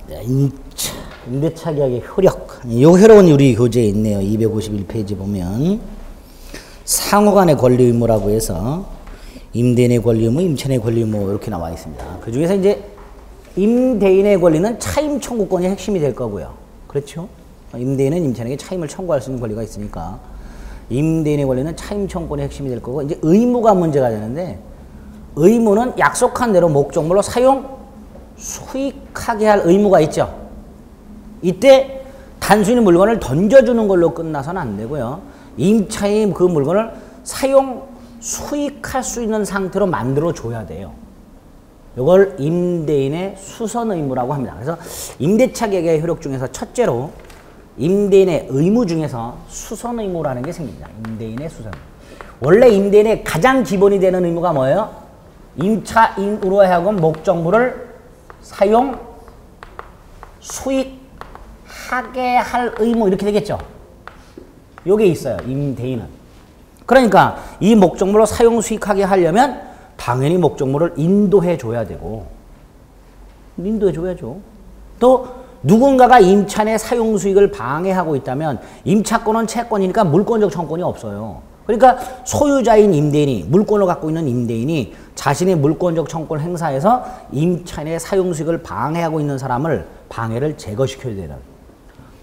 임대차 계약의 효력. 요 효력은 우리 교재에 있네요. 251페이지 보면 상호간의 권리 의무라고 해서 임대인의 권리 의무, 임차인의 권리 의무 이렇게 나와 있습니다. 그 중에서 이제 임대인의 권리는 차임 청구권이 핵심이 될 거고요. 그렇죠? 임대인은 임차인에게 차임을 청구할 수 있는 권리가 있으니까 임대인의 권리는 차임 청구권이 핵심이 될 거고, 이제 의무가 문제가 되는데, 의무는 약속한 대로 목적물로 사용 수익하게 할 의무가 있죠. 이때 단순히 물건을 던져주는 걸로 끝나서는 안 되고요. 임차인이 그 물건을 사용 수익할 수 있는 상태로 만들어 줘야 돼요. 이걸 임대인의 수선 의무라고 합니다. 그래서 임대차 계약의 효력 중에서 첫째로 임대인의 의무 중에서 수선 의무라는 게 생깁니다. 임대인의 수선. 원래 임대인의 가장 기본이 되는 의무가 뭐예요? 임차인으로 하여금 목적물을 사용 수익하게 할 의무, 이렇게 되겠죠. 요게 있어요. 임대인은. 그러니까 이 목적물로 사용 수익하게 하려면 당연히 목적물을 인도해 줘야 되고, 인도해 줘야죠. 또 누군가가 임차인의 사용 수익을 방해하고 있다면 임차권은 채권이니까 물권적 청구권이 없어요. 그러니까 소유자인 임대인이, 물권을 갖고 있는 임대인이 자신의 물권적 청구권을 행사해서 임차인의 사용 수익을 방해하고 있는 사람을 방해를 제거시켜야 되는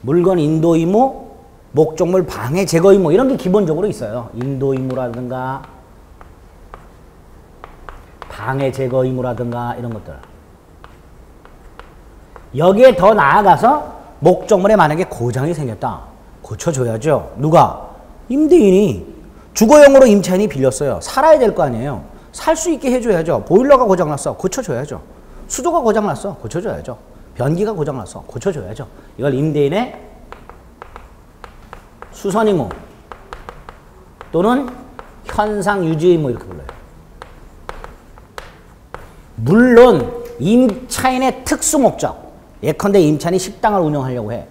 물건 인도 의무, 목적물 방해 제거 의무, 이런 게 기본적으로 있어요. 인도 의무라든가 방해 제거 의무라든가 이런 것들. 여기에 더 나아가서 목적물에 만약에 고장이 생겼다. 고쳐줘야죠. 누가? 임대인이. 주거용으로 임차인이 빌렸어요. 살아야 될 거 아니에요. 살 수 있게 해줘야죠. 보일러가 고장났어. 고쳐줘야죠. 수도가 고장났어. 고쳐줘야죠. 변기가 고장났어. 고쳐줘야죠. 이걸 임대인의 수선 의무 또는 현상 유지 의무 이렇게 불러요. 물론 임차인의 특수 목적, 예컨대 임차인이 식당을 운영하려고 해.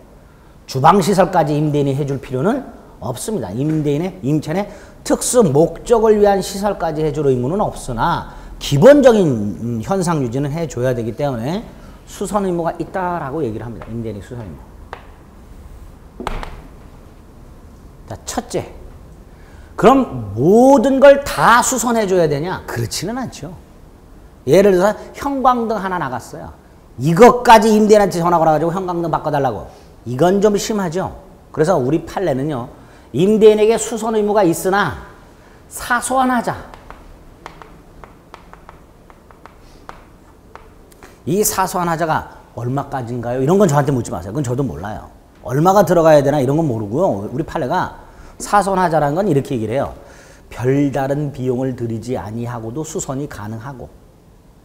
주방시설까지 임대인이 해줄 필요는 없습니다. 임차인의 특수 목적을 위한 시설까지 해줄 의무는 없으나 기본적인 현상 유지는 해줘야 되기 때문에 수선 의무가 있다라고 얘기를 합니다. 임대인의 수선 의무. 자, 첫째. 그럼 모든 걸 다 수선해줘야 되냐? 그렇지는 않죠. 예를 들어서 형광등 하나 나갔어요. 이것까지 임대인한테 전화 걸어가지고 형광등 바꿔달라고. 이건 좀 심하죠. 그래서 우리 판례는요, 임대인에게 수선 의무가 있으나 사소한 하자. 이 사소한 하자가 얼마까지인가요? 이런 건 저한테 묻지 마세요. 그건 저도 몰라요. 얼마가 들어가야 되나 이런 건 모르고요. 우리 판례가 사소한 하자라는 건 이렇게 얘기를 해요. 별다른 비용을 들이지 아니하고도 수선이 가능하고,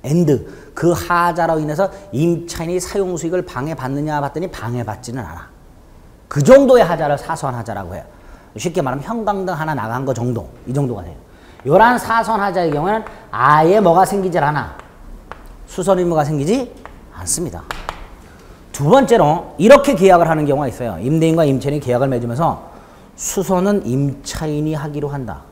앤드 그 하자로 인해서 임차인이 사용 수익을 방해받느냐 봤더니 방해받지는 않아. 그 정도의 하자를 사소한 하자라고 해요. 쉽게 말하면 형광등 하나 나간 거 정도, 이 정도가 돼요. 이러한 사소한 하자의 경우에는 아예 뭐가 생기질 않아. 수선 의무가 생기지 않습니다. 두 번째로 이렇게 계약을 하는 경우가 있어요. 임대인과 임차인이 계약을 맺으면서 수선은 임차인이 하기로 한다.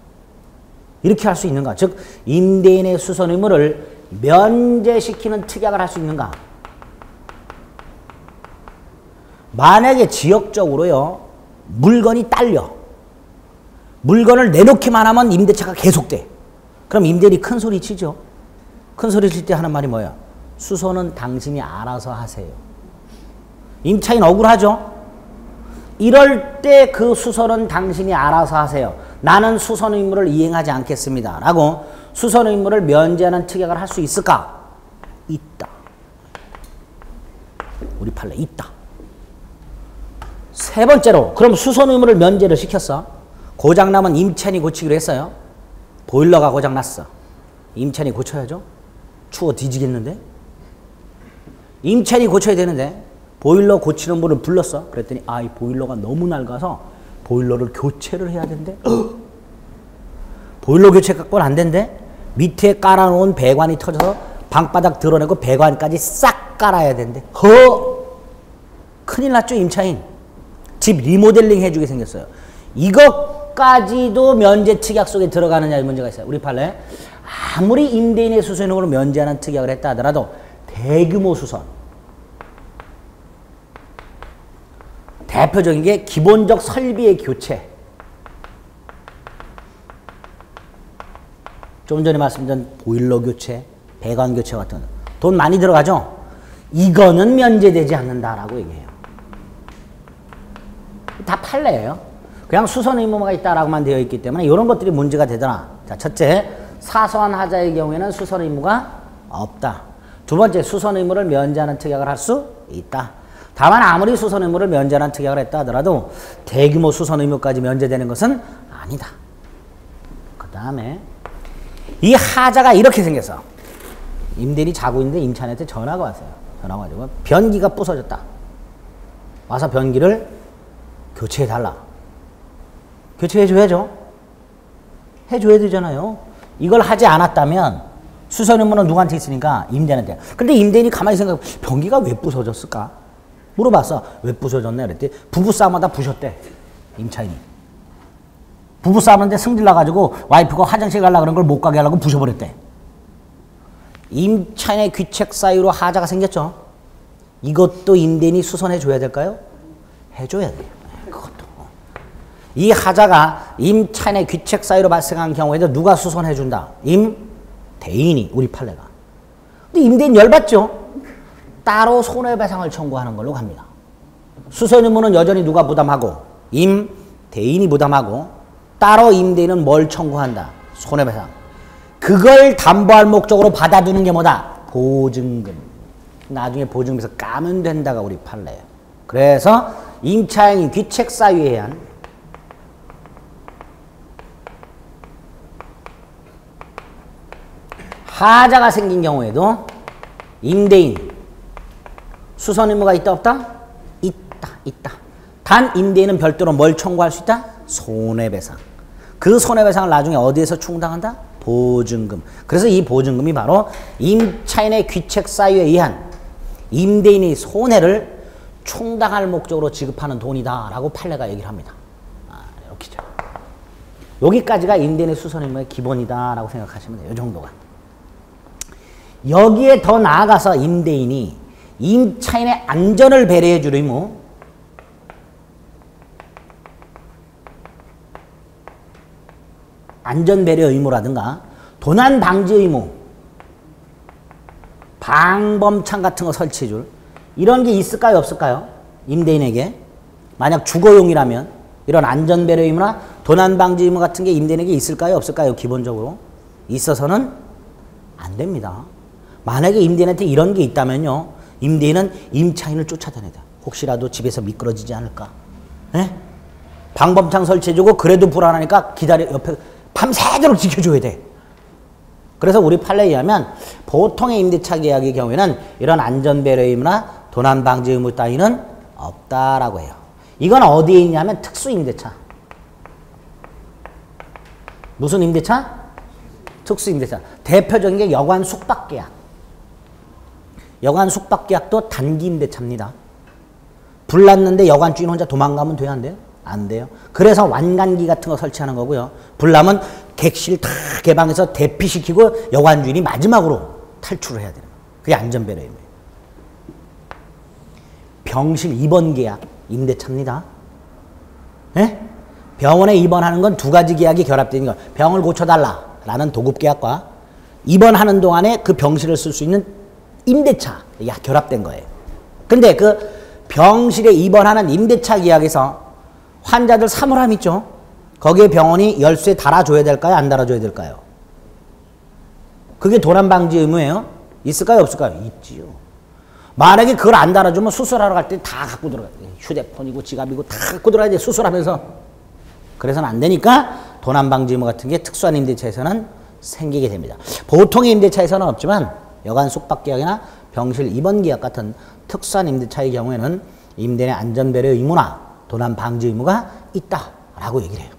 이렇게 할 수 있는가? 즉 임대인의 수선 의무를 면제시키는 특약을 할 수 있는가? 만약에 지역적으로요, 물건이 딸려. 물건을 내놓기만 하면 임대차가 계속돼. 그럼 임대인이 큰 소리 치죠. 큰 소리 칠 때 하는 말이 뭐예요? 수선은 당신이 알아서 하세요. 임차인 억울하죠? 이럴 때 그 수선은 당신이 알아서 하세요. 나는 수선 의무를 이행하지 않겠습니다. 라고 수선 의무를 면제하는 특약을 할 수 있을까? 있다. 우리 판례 있다. 세 번째로, 그럼 수선 의무를 면제를 시켰어. 고장나면 임차인이 고치기로 했어요. 보일러가 고장났어. 임차인이 고쳐야죠. 추워 뒤지겠는데? 임차인이 고쳐야 되는데 보일러 고치는 분을 불렀어. 그랬더니 이 보일러가 너무 낡아서 보일러를 교체를 해야 된대. 보일러 교체 갖고는 안 된대. 밑에 깔아놓은 배관이 터져서 방바닥 드러내고 배관까지 싹 깔아야 된대. 큰일 났죠, 임차인. 집 리모델링 해주게 생겼어요. 이것까지도 면제 특약 속에 들어가느냐의 문제가 있어요. 우리 판례. 아무리 임대인의 수선 의무를 면제하는 특약을 했다 하더라도 대규모 수선, 대표적인 게 기본적 설비의 교체. 좀 전에 말씀드린 보일러 교체, 배관 교체 같은 돈 많이 들어가죠? 이거는 면제되지 않는다라고 얘기해요. 다 판례예요. 그냥 수선 의무가 있다라고만 되어 있기 때문에 이런 것들이 문제가 되더라. 자, 첫째, 사소한 하자의 경우에는 수선 의무가 없다. 두 번째, 수선 의무를 면제하는 특약을 할 수 있다. 다만 아무리 수선 의무를 면제하는 특약을 했다 하더라도 대규모 수선 의무까지 면제되는 것은 아니다. 그 다음에 이 하자가 이렇게 생겼어. 임대인이 자고 있는데 임차인한테 전화가 왔어요. 전화가 와가지고 변기가 부서졌다. 와서 변기를 교체해달라. 교체해줘야죠. 해줘야 되잖아요. 이걸 하지 않았다면 수선 의무는 누구한테 있으니까 임대인한테. 근데 임대인이 가만히 생각해 변기가 왜 부서졌을까? 물어봤어. 왜 부서졌네? 그랬더니 부부싸움하다 부셨대. 임차인이. 부부싸움하는데 승질 나가지고 와이프가 화장실 가려고 그런 걸 못 가게 하려고 부셔버렸대. 임차인의 귀책 사유로 하자가 생겼죠. 이것도 임대인이 수선해줘야 될까요? 해줘야 돼요. 그것도. 이 하자가 임차인의 귀책 사유로 발생한 경우에도 누가 수선해준다? 임대인이, 우리 판례가. 근데 임대인 열받죠? 따로 손해배상을 청구하는 걸로 갑니다. 수선 의무는 여전히 누가 부담하고 임대인이 부담하고 따로 임대인은 뭘 청구한다? 손해배상. 그걸 담보할 목적으로 받아두는 게 뭐다? 보증금. 나중에 보증금에서 까면 된다가 우리 판례예요. 그래서 임차인이 귀책 사유에 의한 하자가 생긴 경우에도 임대인 수선 의무가 있다 없다? 있다. 단 임대인은 별도로 뭘 청구할 수 있다? 손해배상. 그 손해배상을 나중에 어디에서 충당한다? 보증금. 그래서 이 보증금이 바로 임차인의 귀책 사유에 의한 임대인의 손해를 충당할 목적으로 지급하는 돈이다라고 판례가 얘기를 합니다. 이렇게죠. 여기까지가 임대인의 수선 의무의 기본이다라고 생각하시면 돼요. 이 정도가. 여기에 더 나아가서 임대인이 임차인의 안전을 배려해 줄 의무, 안전배려 의무라든가 도난 방지 의무, 방범창 같은 거 설치해 줄 이런 게 있을까요? 없을까요? 임대인에게 만약 주거용이라면 이런 안전배려 의무나 도난 방지 의무 같은 게 임대인에게 있을까요? 없을까요? 기본적으로 있어서는 안 됩니다. 만약에 임대인한테 이런 게 있다면요, 임대인은 임차인을 쫓아다녀야 돼. 혹시라도 집에서 미끄러지지 않을까? 에? 방범창 설치해주고 그래도 불안하니까 기다려 옆에 밤새도록 지켜줘야 돼. 그래서 우리 판례에 의하면 보통의 임대차 계약의 경우에는 이런 안전배려 의무나 도난방지 의무 따위는 없다라고 해요. 이건 어디에 있냐면 특수임대차. 무슨 임대차? 특수임대차. 대표적인 게 여관 숙박계약. 여관 숙박계약도 단기임대차입니다. 불 났는데 여관 주인 혼자 도망가면 돼요? 안 돼요? 안 돼요. 그래서 완간기 같은 거 설치하는 거고요. 불나면 객실 다 개방해서 대피시키고 여관 주인이 마지막으로 탈출을 해야 되는 거예요. 그게 안전배려 의무예요. 병실 입원 계약, 임대차입니다. 예? 병원에 입원하는 건 두 가지 계약이 결합되는 거예요. 병을 고쳐달라라는 도급 계약과 입원하는 동안에 그 병실을 쓸 수 있는 임대차, 결합된 거예요. 근데 그 병실에 입원하는 임대차 계약에서 환자들 사물함 있죠? 거기에 병원이 열쇠 달아줘야 될까요? 안 달아줘야 될까요? 그게 도난방지 의무예요? 있을까요? 없을까요? 있지요. 만약에 그걸 안 달아주면 수술하러 갈 때 다 갖고 들어가야 돼. 휴대폰이고 지갑이고 다 갖고 들어가야 돼. 수술하면서. 그래서는 안 되니까 도난방지 의무 같은 게 특수한 임대차에서는 생기게 됩니다. 보통의 임대차에서는 없지만 여관 숙박계약이나 병실 입원계약 같은 특수한 임대차의 경우에는 임대인의 안전배려 의무나 도난방지 의무가 있다라고 얘기를 해요.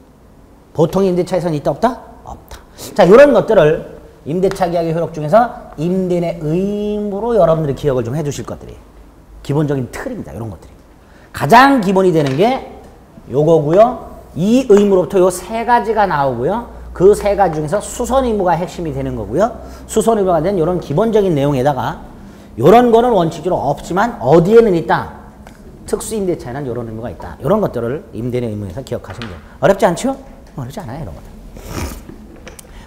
보통의 임대차에서는 있다 없다? 없다. 자, 이런 것들을 임대차 계약의 효력 중에서 임대인의 의무로 여러분들이 기억을 좀 해주실 것들이 기본적인 틀입니다. 이런 것들이. 가장 기본이 되는 게 요거고요. 이 의무로부터 요 세 가지가 나오고요. 그 세 가지 중에서 수선 의무가 핵심이 되는 거고요. 수선 의무가 된 이런 기본적인 내용에다가 이런 거는 원칙적으로 없지만 어디에는 있다? 특수임대차에는 이런 의무가 있다. 이런 것들을 임대인의 의무에서 기억하시면 돼요. 어렵지 않죠? 어렵지 않아요. 이런 것들.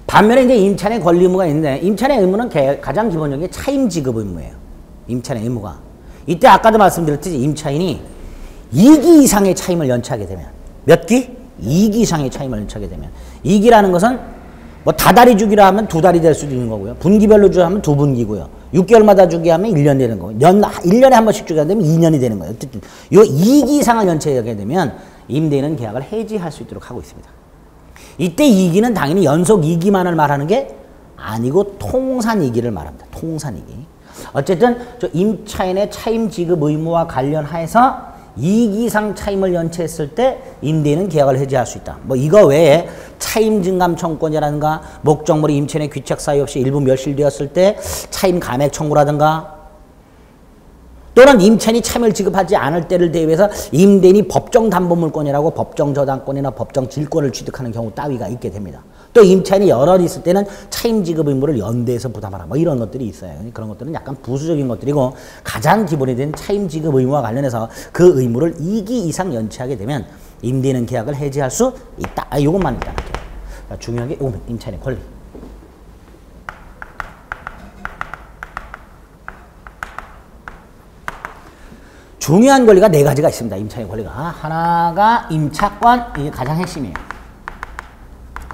반면에 이제 임차인의 권리 의무가 있는데 임차인의 의무는 가장 기본적인 게 차임 지급 의무예요. 임차인의 의무가. 이때 아까도 말씀드렸듯이 임차인이 2기 이상의 차임을 연체하게 되면 몇 기? 2기 이상의 차임을 연체하게 되면 2기라는 것은 뭐 다달이 주기로 하면 2달이 될 수도 있는 거고요. 분기별로 주하면 2분기고요. 6개월마다 주기 하면 1년 되는 거고 1년에 한 번씩 주게 되면 2년이 되는 거예요. 어쨌든 이 2기 이상을 연체하게 되면 임대인은 계약을 해지할 수 있도록 하고 있습니다. 이때 2기는 당연히 연속 2기만을 말하는 게 아니고 통산 2기를 말합니다. 통산 2기. 어쨌든 저 임차인의 차임 지급 의무와 관련하여서 2기 이상 차임을 연체했을 때 임대인은 계약을 해지할 수 있다. 뭐 이거 외에 차임 증감 청구권이라든가 목적물이 임차인의 귀책 사유 없이 일부 멸실되었을 때 차임 감액 청구라든가 또는 임차인이 차임을 지급하지 않을 때를 대비해서 임대인이 법정 담보물권이라고 법정 저당권이나 법정 질권을 취득하는 경우 따위가 있게 됩니다. 또 임차인이 여럿 있을 때는 차임 지급 의무를 연대해서 부담하라. 뭐 이런 것들이 있어요. 그런 것들은 약간 부수적인 것들이고 가장 기본이 된 차임 지급 의무와 관련해서 그 의무를 2기 이상 연체하게 되면 임대인은 계약을 해지할 수 있다. 이것만 일단 할게요. 중요한 게 이거는 임차인의 권리. 중요한 권리가 4가지가 있습니다. 임차인의 권리가. 하나가 임차권, 이게 가장 핵심이에요.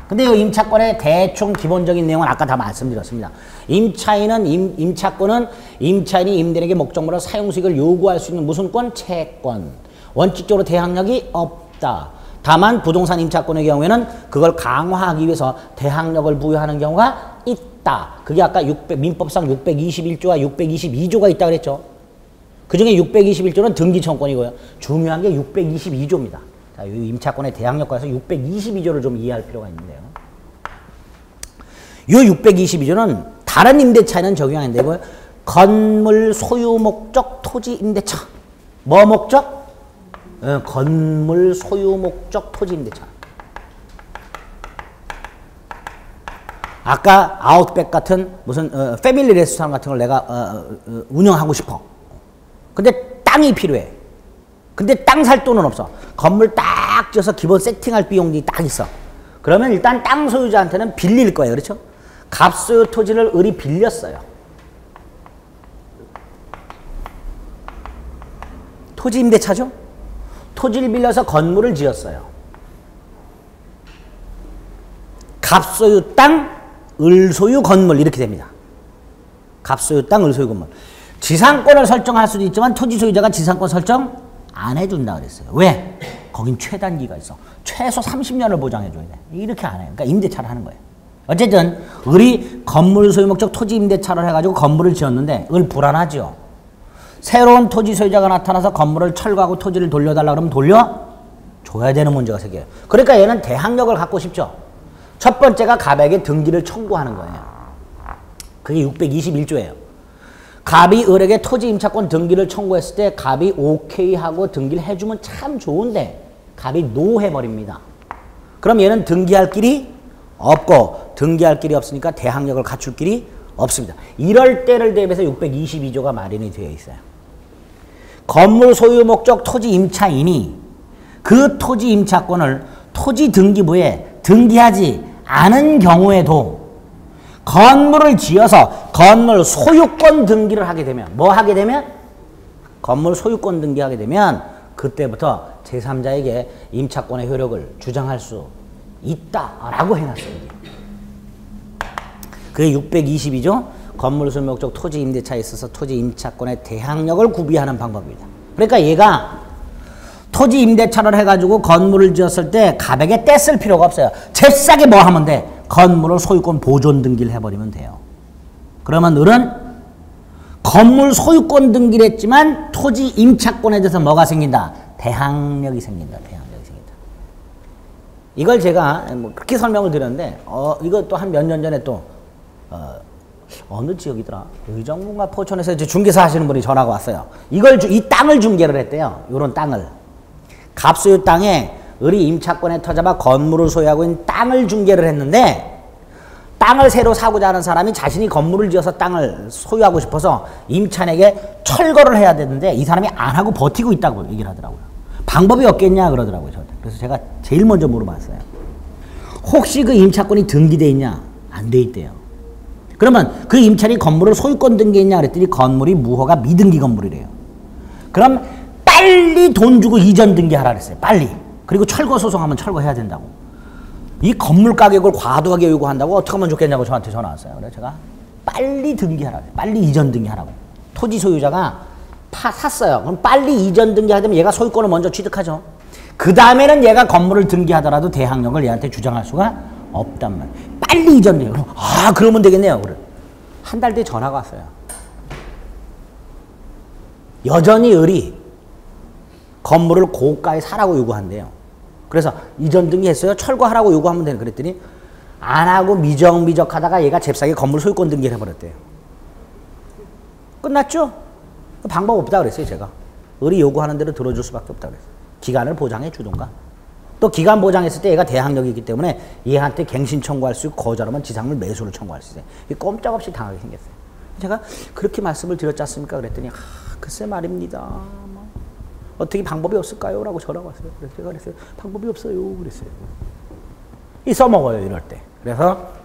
근데 이 임차권의 대충 기본적인 내용은 아까 다 말씀드렸습니다. 임차권은 임차인이 임대인에게 목적물로 사용수익을 요구할 수 있는 무슨 권? 채권. 원칙적으로 대항력이 없다. 다만 부동산 임차권의 경우에는 그걸 강화하기 위해서 대항력을 부여하는 경우가 있다. 그게 아까 민법상 621조와 622조가 있다고 그랬죠. 그 중에 621조는 등기청구권이고요. 중요한 게 622조입니다. 자, 이 임차권의 대항력과에서 622조를 좀 이해할 필요가 있는데요. 이 622조는 다른 임대차에는 적용 안 되고요. 건물 소유 목적 토지 임대차. 뭐 목적? 건물 소유 목적 토지 임대차. 아까 아웃백 같은 무슨 패밀리 레스토랑 같은 걸 내가 운영하고 싶어. 근데 땅이 필요해. 근데 땅 살 돈은 없어. 건물 딱 지어서 기본 세팅할 비용이 딱 있어. 그러면 일단 땅 소유자한테는 빌릴 거예요. 그렇죠? 갑소유 토지를 을이 빌렸어요. 토지 임대차죠? 토지를 빌려서 건물을 지었어요. 갑소유 땅, 을소유 건물 이렇게 됩니다. 갑소유 땅, 을소유 건물. 지상권을 설정할 수도 있지만 토지 소유자가 지상권 설정 안 해준다 그랬어요. 왜? 거긴 최단기가 있어. 최소 30년을 보장해줘야 돼. 이렇게 안 해요. 그러니까 임대차를 하는 거예요. 어쨌든 을이 건물 소유 목적 토지 임대차를 해가지고 건물을 지었는데 을 불안하죠. 새로운 토지 소유자가 나타나서 건물을 철거하고 토지를 돌려달라 그러면 돌려줘야 되는 문제가 생겨요. 그러니까 얘는 대항력을 갖고 싶죠. 첫 번째가 갑에게 등기를 청구하는 거예요. 그게 621조예요. 갑이 을에게 토지 임차권 등기를 청구했을 때 갑이 오케이 하고 등기를 해주면 참 좋은데 갑이 노 해버립니다. 그럼 얘는 등기할 길이 없고 등기할 길이 없으니까 대항력을 갖출 길이 없습니다. 이럴 때를 대비해서 622조가 마련이 되어 있어요. 건물 소유 목적 토지 임차인이 그 토지 임차권을 토지 등기부에 등기하지 않은 경우에도 건물을 지어서 건물 소유권 등기를 하게 되면 뭐 하게 되면? 건물 소유권 등기하게 되면 그때부터 제3자에게 임차권의 효력을 주장할 수 있다라고 해놨어요. 그게 622조 건물 소유 목적 토지 임대차에 있어서 토지 임차권의 대항력을 구비하는 방법입니다. 그러니까 얘가 토지 임대차를 해가지고 건물을 지었을 때 갑에게 떼쓸 필요가 없어요. 잽싸게 뭐 하면 돼? 건물을 소유권 보존 등기를 해버리면 돼요. 그러면 을은 건물 소유권 등기를 했지만 토지 임차권에 대해서 뭐가 생긴다? 대항력이 생긴다. 대항력이 생긴다. 이걸 제가 뭐 그렇게 설명을 드렸는데 이거 또 한 몇 년 전에 또 어느 지역이더라? 의정부인가 포천에서 이제 중개사 하시는 분이 전화가 왔어요. 이 땅을 중개를 했대요. 요런 땅을. 갑소유 땅에 을이 임차권에 터잡아 건물을 소유하고 있는 땅을 중개를 했는데 땅을 새로 사고자 하는 사람이 자신이 건물을 지어서 땅을 소유하고 싶어서 임차인에게 철거를 해야 되는데 이 사람이 안 하고 버티고 있다고 얘기를 하더라고요. 방법이 없겠냐 그러더라고요. 저한테. 그래서 제가 제일 먼저 물어봤어요. 혹시 그 임차권이 등기돼 있냐? 안 돼 있대요. 그러면 그 임차인이 건물을 소유권 등기했냐 그랬더니 건물이 무허가 미등기 건물이래요. 그럼 빨리 돈 주고 이전 등기하라 그랬어요. 빨리. 그리고 철거 소송하면 철거해야 된다고. 이 건물 가격을 과도하게 요구한다고 어떻게 하면 좋겠냐고 저한테 전화 왔어요. 그래서 제가 빨리 등기하라. 빨리 이전 등기하라고. 토지 소유자가 샀어요. 그럼 빨리 이전 등기하려면 얘가 소유권을 먼저 취득하죠. 그 다음에는 얘가 건물을 등기하더라도 대항력을 얘한테 주장할 수가 없단 말이에요. 빨리 이전 등기. 그러면 되겠네요. 그래. 한 달 뒤에 전화가 왔어요. 여전히 을이 건물을 고가에 사라고 요구한대요. 그래서 이전 등기했어요. 철거하라고 요구하면 되는 그랬더니 안 하고 미적미적 하다가 얘가 잽싸게 건물 소유권 등기를 해버렸대요. 끝났죠? 방법 없다 그랬어요. 제가. 을이 요구하는 대로 들어줄 수밖에 없다 그랬어요. 기간을 보장해 주던가. 또 기간 보장했을 때 얘가 대항력이 있기 때문에 얘한테 갱신 청구할 수 있고 거절하면 지상물 매수를 청구할 수 있어요. 꼼짝없이 당하게 생겼어요. 제가 그렇게 말씀을 드렸지 않습니까? 그랬더니 글쎄 말입니다. 어떻게 방법이 없을까요? 라고 전화가 왔어요. 그래서 제가 그랬어요. 방법이 없어요. 그랬어요. 써먹어요. 이럴 때. 그래서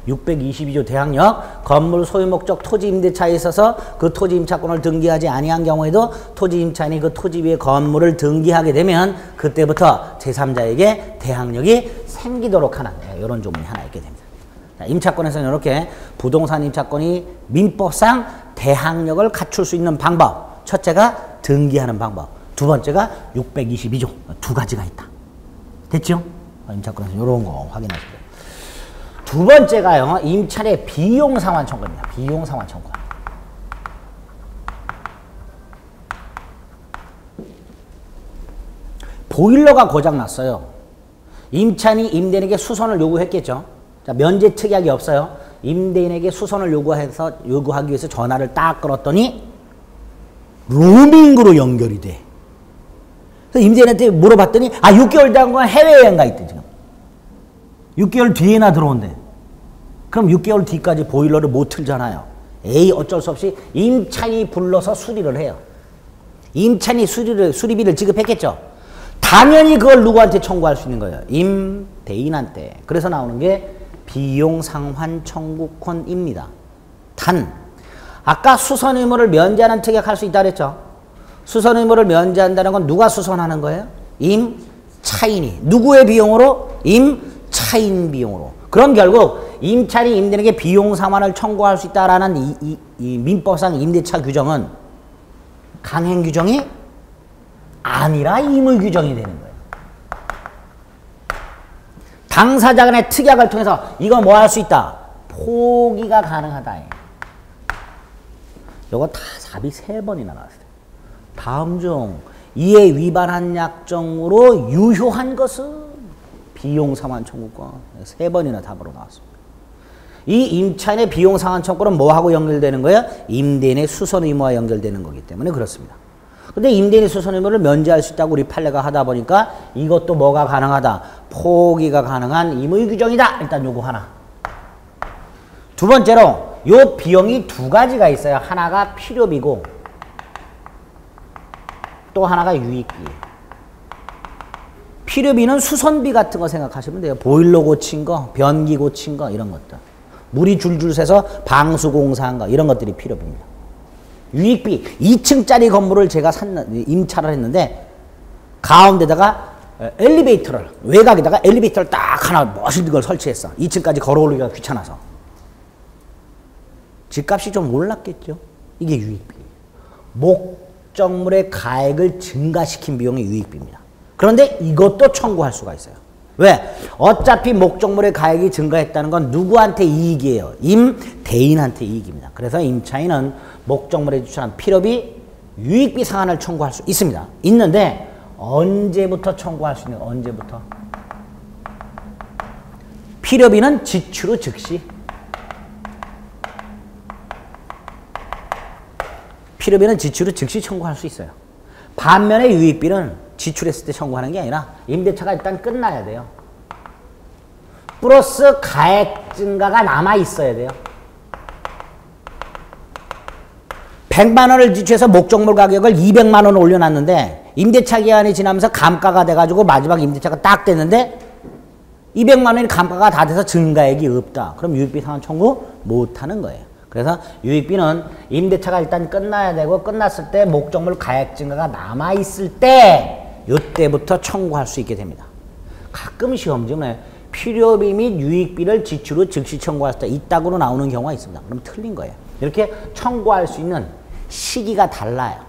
622조 대항력 건물 소유 목적 토지 임대차에 있어서 그 토지 임차권을 등기하지 아니한 경우에도 토지 임차인이 그 토지 위에 건물을 등기하게 되면 그때부터 제3자에게 대항력이 생기도록 하는 이런 조문이 하나 있게 됩니다. 자, 임차권에서는 이렇게 부동산 임차권이 민법상 대항력을 갖출 수 있는 방법. 첫째가 등기하는 방법. 두 번째가 622조. 두 가지가 있다. 됐죠? 임차권에서 이런 거 확인하시고요. 두 번째가요. 임차인의 비용 상환 청구입니다. 비용 상환 청구. 보일러가 고장 났어요. 임차인이 임대인에게 수선을 요구했겠죠. 자, 면제 특약이 없어요. 임대인에게 수선을 요구하기 위해서 전화를 딱 걸었더니 로밍으로 연결이 돼. 그래서 임대인한테 물어봤더니 6개월 된 건 해외여행 가 있대 지금. 6개월 뒤에나 들어온대. 그럼 6개월 뒤까지 보일러를 못 틀잖아요. 어쩔 수 없이 임차인이 불러서 수리를 해요. 임차인이 수리비를 지급했겠죠. 당연히 그걸 누구한테 청구할 수 있는 거예요? 임대인한테. 그래서 나오는 게 비용상환 청구권입니다. 단 아까 수선 의무를 면제하는 특약할 수 있다 그랬죠. 수선 의무를 면제한다는 건 누가 수선하는 거예요? 임차인이. 누구의 비용으로? 임차인 비용으로. 그럼 결국 임차인이 임대인에게 비용 상환을 청구할 수 있다라는 이 민법상 임대차 규정은 강행 규정이 아니라 의무 규정이 되는 거예요. 당사자 간의 특약을 통해서 이거 뭐 할 수 있다? 포기가 가능하다. 요거 다 답이 3번이나 나왔어요. 다음 중 이에 위반한 약정으로 유효한 것은 비용 상환 청구권. 3번이나 답으로 나왔습니다. 이 임차인의 비용 상환 청구는 뭐하고 연결되는 거예요? 임대인의 수선 의무와 연결되는 거기 때문에 그렇습니다. 근데 임대인의 수선 의무를 면제할 수 있다고 우리 판례가 하다 보니까 이것도 뭐가 가능하다? 포기가 가능한 의무 규정이다. 일단 요거 하나. 두 번째로 요 비용이 두 가지가 있어요. 하나가 필요비고 또 하나가 유익비. 필요비는 수선비 같은 거 생각하시면 돼요. 보일러 고친 거, 변기 고친 거 이런 것들. 물이 줄줄 새서 방수 공사한 거 이런 것들이 필요비입니다. 유익비. 2층짜리 건물을 제가 임차를 했는데 가운데다가 엘리베이터를 외곽에다가 엘리베이터를 딱 하나 멋있는 걸 설치했어. 2층까지 걸어올리기가 귀찮아서. 집값이 좀 올랐겠죠. 이게 유익비. 목적물의 가액을 증가시킨 비용이 유익비입니다. 그런데 이것도 청구할 수가 있어요. 왜? 어차피 목적물의 가액이 증가했다는 건 누구한테 이익이에요? 임대인한테 이익입니다. 그래서 임차인은 목적물에 지출한 필요비, 유익비 상환을 청구할 수 있습니다. 있는데 언제부터 청구할 수 있는 거예요? 언제부터? 필요비는 지출 후 즉시. 필요비는 지출 후 즉시 청구할 수 있어요. 반면에 유익비는 지출했을 때 청구하는 게 아니라 임대차가 일단 끝나야 돼요. 플러스 가액 증가가 남아 있어야 돼요. 100만 원을 지출해서 목적물 가격을 200만 원 올려놨는데 임대차 기간이 지나면서 감가가 돼가지고 마지막 임대차가 딱 됐는데 200만 원이 감가가 다 돼서 증가액이 없다. 그럼 유익비 상환 청구 못하는 거예요. 그래서 유익비는 임대차가 일단 끝나야 되고 끝났을 때 목적물 가액 증가가 남아있을 때 이때부터 청구할 수 있게 됩니다. 가끔 시험지문에 필요비 및 유익비를 지출 후 즉시 청구할 때 이따구로 나오는 경우가 있습니다. 그럼 틀린 거예요. 이렇게 청구할 수 있는 시기가 달라요.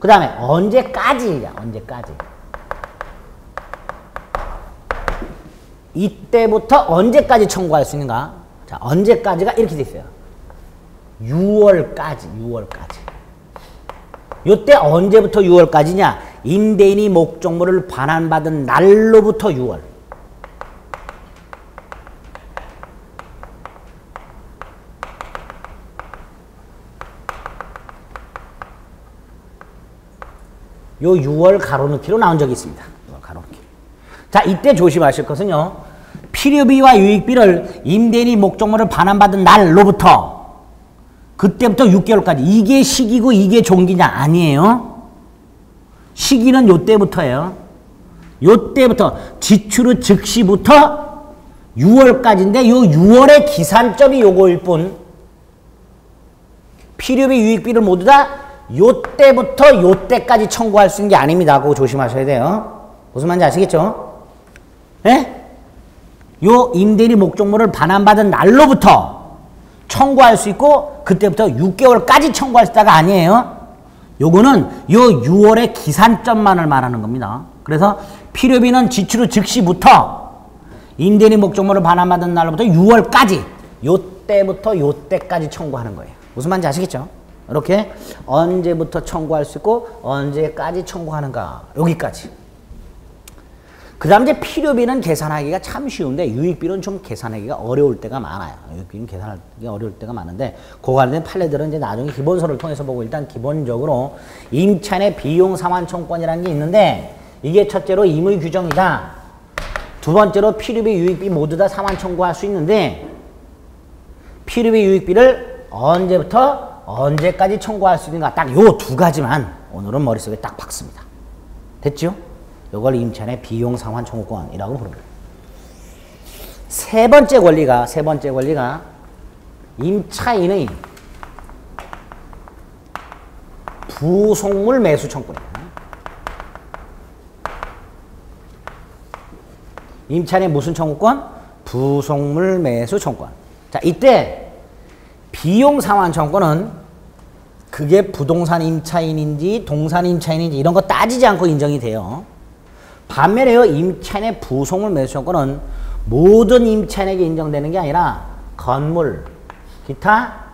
그 다음에 언제까지냐. 언제까지. 이때부터 언제까지 청구할 수 있는가? 자, 언제까지가 이렇게 돼 있어요. 6월까지. 요때 언제부터 6월까지냐? 임대인이 목적물을 반환받은 날로부터 6월. 요 6월 가로넣기로 나온 적이 있습니다. 6월 가로넣기. 자, 이때 조심하실 것은요. 필요비와 유익비를 임대인이 목적물을 반환받은 날로부터 그때부터 6개월까지. 이게 시기고 이게 종기냐? 아니에요. 시기는 요때부터예요. 요때부터 지출 후 즉시부터 6월까지인데 요 6월의 기산점이 요거일 뿐 필요비 유익비를 모두 다 요때부터 요때까지 청구할 수 있는 게 아닙니다. 그거 조심하셔야 돼요. 무슨 말인지 아시겠죠? 예? 요 임대인이 목적물을 반환받은 날로부터 청구할 수 있고 그때부터 6개월까지 청구할 수 있다가 아니에요. 요거는 요 6월의 기산점만을 말하는 겁니다. 그래서 필요비는 지출 후 즉시부터 임대인이 목적물을 반환받은 날로부터 6월까지 요때부터 요때까지 청구하는 거예요. 무슨 말인지 아시겠죠? 이렇게 언제부터 청구할 수 있고 언제까지 청구하는가 여기까지. 그 다음 이제 필요비는 계산하기가 참 쉬운데 유익비는 좀 계산하기가 어려울 때가 많아요. 유익비는 계산하기 어려울 때가 많은데 그거 관련된 판례들은 이제 나중에 기본서를 통해서 보고 일단 기본적으로 임차인의 비용 상환 청구권이라는 게 있는데 이게 첫째로 임의 규정이다. 두 번째로 필요비 유익비 모두 다 상환 청구할 수 있는데 필요비 유익비를 언제부터 언제까지 청구할 수 있는가 딱 요 두 가지만 오늘은 머릿속에 딱 박습니다. 됐죠? 이걸 임차인의 비용 상환 청구권이라고 부릅니다. 세 번째 권리가 임차인의 부속물 매수 청구권입니다. 임차인의 무슨 청구권? 부속물 매수 청구권. 자, 이때 비용 상환 청구권은 그게 부동산 임차인인지 동산 임차인인지 이런 거 따지지 않고 인정이 돼요. 반면에요, 임차인의 부속물 매수 청구권은 모든 임차인에게 인정되는 게 아니라 건물, 기타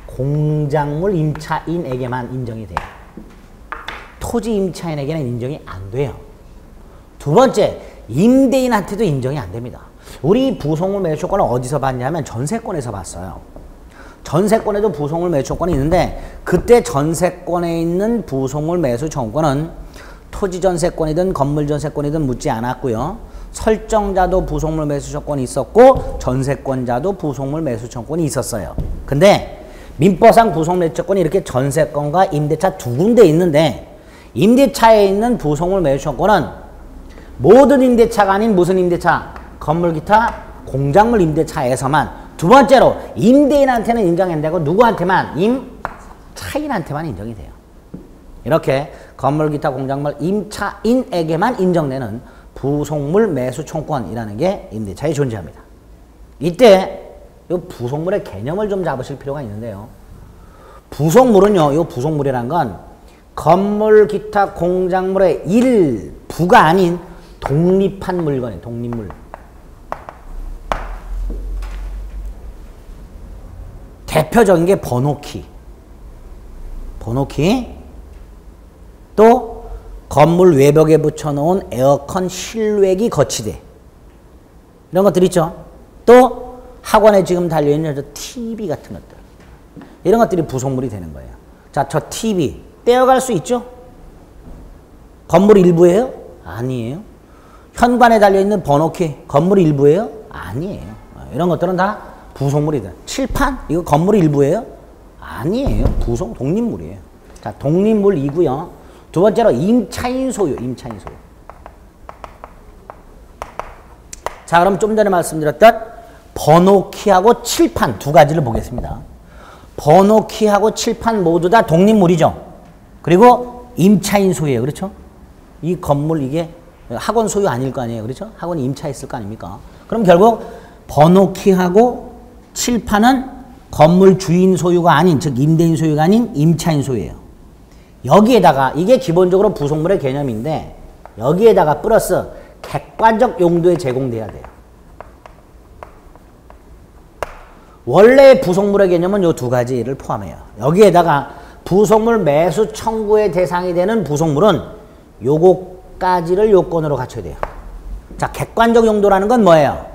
공작물 임차인에게만 인정이 돼요. 토지 임차인에게는 인정이 안 돼요. 두 번째, 임대인한테도 인정이 안 됩니다. 우리 부속물 매수 청구권을 어디서 봤냐면 전세권에서 봤어요. 전세권에도 부속물 매수 청구권이 있는데 그때 전세권에 있는 부속물 매수 청구권은 토지 전세권이든 건물 전세권이든 묻지 않았고요. 설정자도 부속물 매수 청구권이 있었고 전세권자도 부속물 매수 청구권이 있었어요. 근데 민법상 부속물 매수 청구권이 이렇게 전세권과 임대차 두 군데 있는데 임대차에 있는 부속물 매수 청구권은 모든 임대차가 아닌 무슨 임대차? 건물 기타 공작물 임대차에서만 두 번째로 임대인한테는 인정이 안 되고 누구한테만? 임차인한테만 인정이 돼요. 이렇게 건물 기타 공작물 임차인에게만 인정되는 부속물 매수 청구권이라는 게 임대차에 존재합니다. 이때 이 부속물의 개념을 좀 잡으실 필요가 있는데요. 부속물은요, 이 부속물이란 건 건물 기타 공작물의 일부가 아닌 독립한 물건이에요. 독립물. 대표적인 게 번호키. 또 건물 외벽에 붙여놓은 에어컨 실외기 거치대. 이런 것들 있죠. 또 학원에 지금 달려있는 저 TV 같은 것들. 이런 것들이 부속물이 되는 거예요. 자, 저 TV 떼어갈 수 있죠? 건물 일부예요? 아니에요. 현관에 달려있는 번호키 건물 일부예요? 아니에요. 이런 것들은 다 부속물이다. 칠판? 이거 건물 일부예요? 아니에요. 독립물이에요. 자, 독립물이고요. 두 번째로 임차인 소유. 자, 그럼 좀 전에 말씀드렸던 번호키하고 칠판 두 가지를 보겠습니다. 번호키하고 칠판 모두 다 독립물이죠. 그리고 임차인 소유예요. 그렇죠? 이 건물 이게 학원 소유 아닐 거 아니에요. 그렇죠? 학원이 임차했을 거 아닙니까? 그럼 결국 번호키하고 칠판은 건물 주인 소유가 아닌, 즉 임대인 소유가 아닌 임차인 소유예요. 여기에다가 이게 기본적으로 부속물의 개념인데 여기에다가 플러스 객관적 용도에 제공돼야 돼요. 원래 부속물의 개념은 이 두 가지를 포함해요. 여기에다가 부속물 매수 청구의 대상이 되는 부속물은 요거까지를 요건으로 갖춰야 돼요. 자, 객관적 용도라는 건 뭐예요?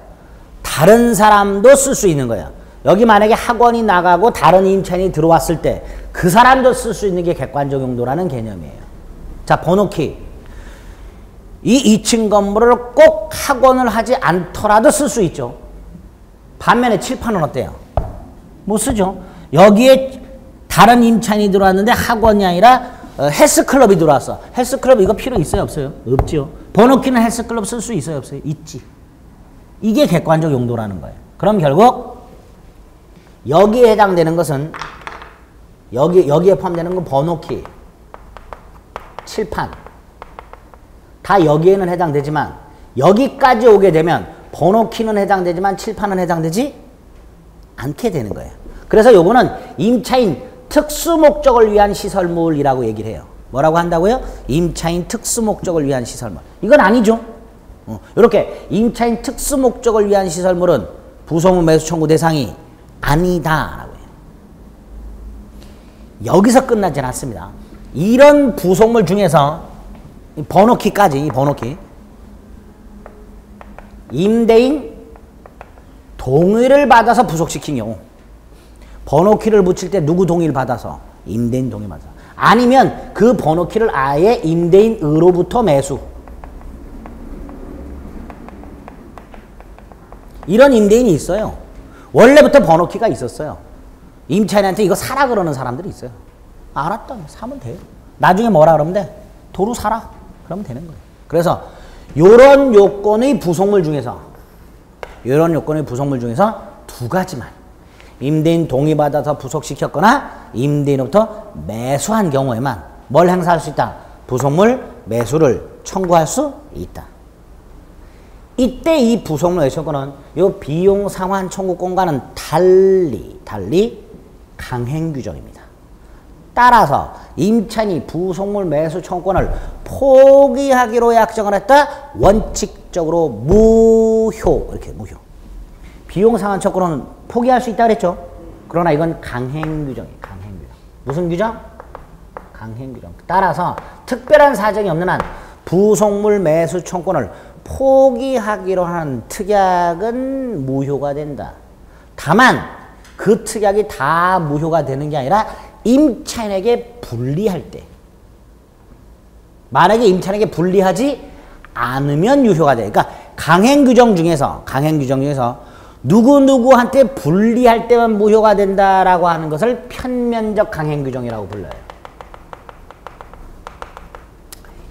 다른 사람도 쓸 수 있는 거예요. 여기 만약에 학원이 나가고 다른 임차인이 들어왔을 때 그 사람도 쓸 수 있는 게 객관적 용도라는 개념이에요. 자, 번호키. 이 2층 건물을 꼭 학원을 하지 않더라도 쓸 수 있죠. 반면에 칠판은 어때요? 못 쓰죠. 여기에 다른 임차인이 들어왔는데 학원이 아니라 헬스클럽이 들어왔어. 헬스클럽 이거 필요 있어요? 없어요? 없죠. 번호키는 헬스클럽 쓸 수 있어요? 없어요? 있지. 이게 객관적 용도라는 거예요. 그럼 결국 여기에 해당되는 것은 여기에 포함되는 건 번호키, 칠판 다 여기에는 해당되지만 여기까지 오게 되면 번호키는 해당되지만 칠판은 해당되지 않게 되는 거예요. 그래서 요거는 임차인 특수 목적을 위한 시설물이라고 얘기를 해요. 뭐라고 한다고요? 임차인 특수 목적을 위한 시설물. 이건 아니죠. 이렇게 임차인 특수 목적을 위한 시설물은 부속물 매수 청구 대상이 아니다라고 해요. 여기서 끝나지 않습니다. 이런 부속물 중에서 번호키까지, 이 번호키 임대인 동의를 받아서 부속시킨 경우 번호키를 붙일 때 누구 동의를 받아서? 임대인 동의 받아서. 아니면 그 번호키를 아예 임대인으로부터 매수. 이런 임대인이 있어요. 원래부터 번호키가 있었어요. 임차인한테 이거 사라 그러는 사람들이 있어요. 알았다. 사면 돼요. 나중에 뭐라 그러면 돼? 도로 사라. 그러면 되는 거예요. 그래서 요런 요건의 부속물 중에서 두 가지만 임대인 동의받아서 부속시켰거나 임대인으로부터 매수한 경우에만 뭘 행사할 수 있다? 부속물 매수를 청구할 수 있다. 이때 이 부속물 매수권은 요 비용 상환 청구권과는 달리 강행 규정입니다. 따라서 임차인이 부속물 매수 청구권을 포기하기로 약정을 했다. 원칙적으로 무효. 이렇게 무효. 비용 상환 청구권은 포기할 수 있다 그랬죠. 그러나 이건 강행 규정이에요. 강행 규정. 무슨 규정? 강행 규정. 따라서 특별한 사정이 없는 한 부속물 매수 청구권을 포기하기로 하는 특약은 무효가 된다. 다만 그 특약이 다 무효가 되는 게 아니라 임차인에게 불리할 때, 만약에 임차인에게 불리하지 않으면 유효가 돼. 그러니까 강행 규정 중에서 누구누구한테 불리할 때만 무효가 된다라고 하는 것을 편면적 강행 규정이라고 불러요.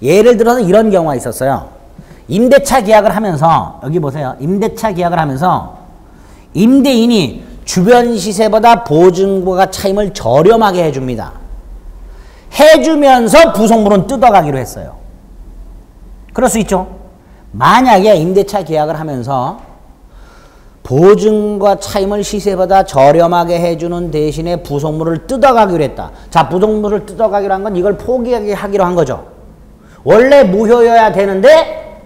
예를 들어서 이런 경우가 있었어요. 임대차 계약을 하면서, 여기 보세요. 임대차 계약을 하면서 임대인이 주변 시세보다 보증금과 차임을 저렴하게 해줍니다. 해주면서 부속물은 뜯어가기로 했어요. 그럴 수 있죠. 만약에 임대차 계약을 하면서 보증과 차임을 시세보다 저렴하게 해주는 대신에 부속물을 뜯어가기로 했다. 자, 부속물을 뜯어가기로 한 건 이걸 포기하기로 한 거죠. 원래 무효여야 되는데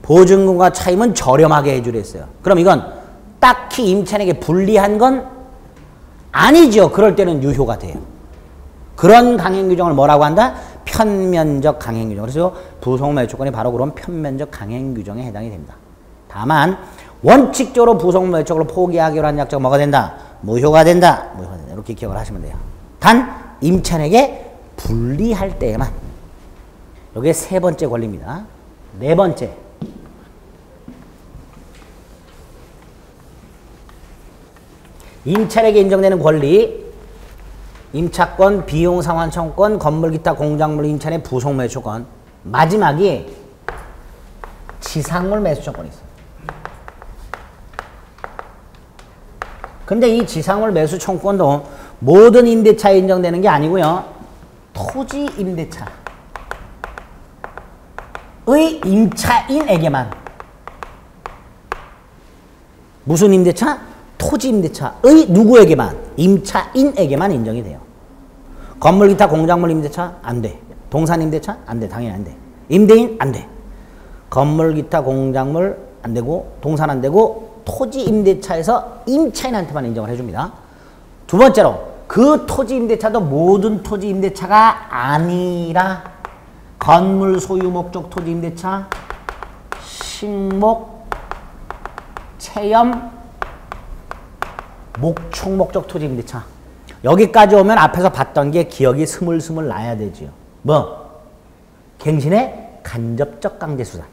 보증금과 차임은 저렴하게 해주려 했어요. 그럼 이건 딱히 임차인에게 불리한 건 아니죠. 그럴 때는 유효가 돼요. 그런 강행규정을 뭐라고 한다? 편면적 강행규정. 그래서 부속물 매수권이 바로 그런 편면적 강행규정에 해당이 됩니다. 다만 원칙적으로 부속물 매수권을 포기하기로 한 약정은 뭐가 된다? 무효가 된다. 무효가 된다. 이렇게 기억을 하시면 돼요. 단 임차인에게 불리할 때에만. 이게 세 번째 권리입니다. 네 번째. 임차인에게 인정되는 권리, 임차권, 비용 상환청권, 건물 기타 공작물 임차인의 부속 매수권. 마지막이 지상물 매수청권이 있어요. 근데 이 지상물 매수청권도 모든 임대차에 인정되는 게 아니고요. 토지 임대차의 임차인에게만. 무슨 임대차? 토지 임대차의 누구에게만? 임차인에게만 인정이 돼요. 건물 기타 공작물 임대차 안 돼. 동산 임대차 안 돼. 당연히 안 돼. 임대인 안 돼. 건물 기타 공작물 안 되고 동산 안 되고 토지 임대차에서 임차인한테만 인정을 해줍니다. 두 번째로 그 토지 임대차도 모든 토지 임대차가 아니라 건물 소유 목적 토지 임대차, 식목, 체험, 목축 목적 토지 임대차. 여기까지 오면 앞에서 봤던 게 기억이 스물스물 나야 되지요. 뭐? 갱신의 간접적 강제수단.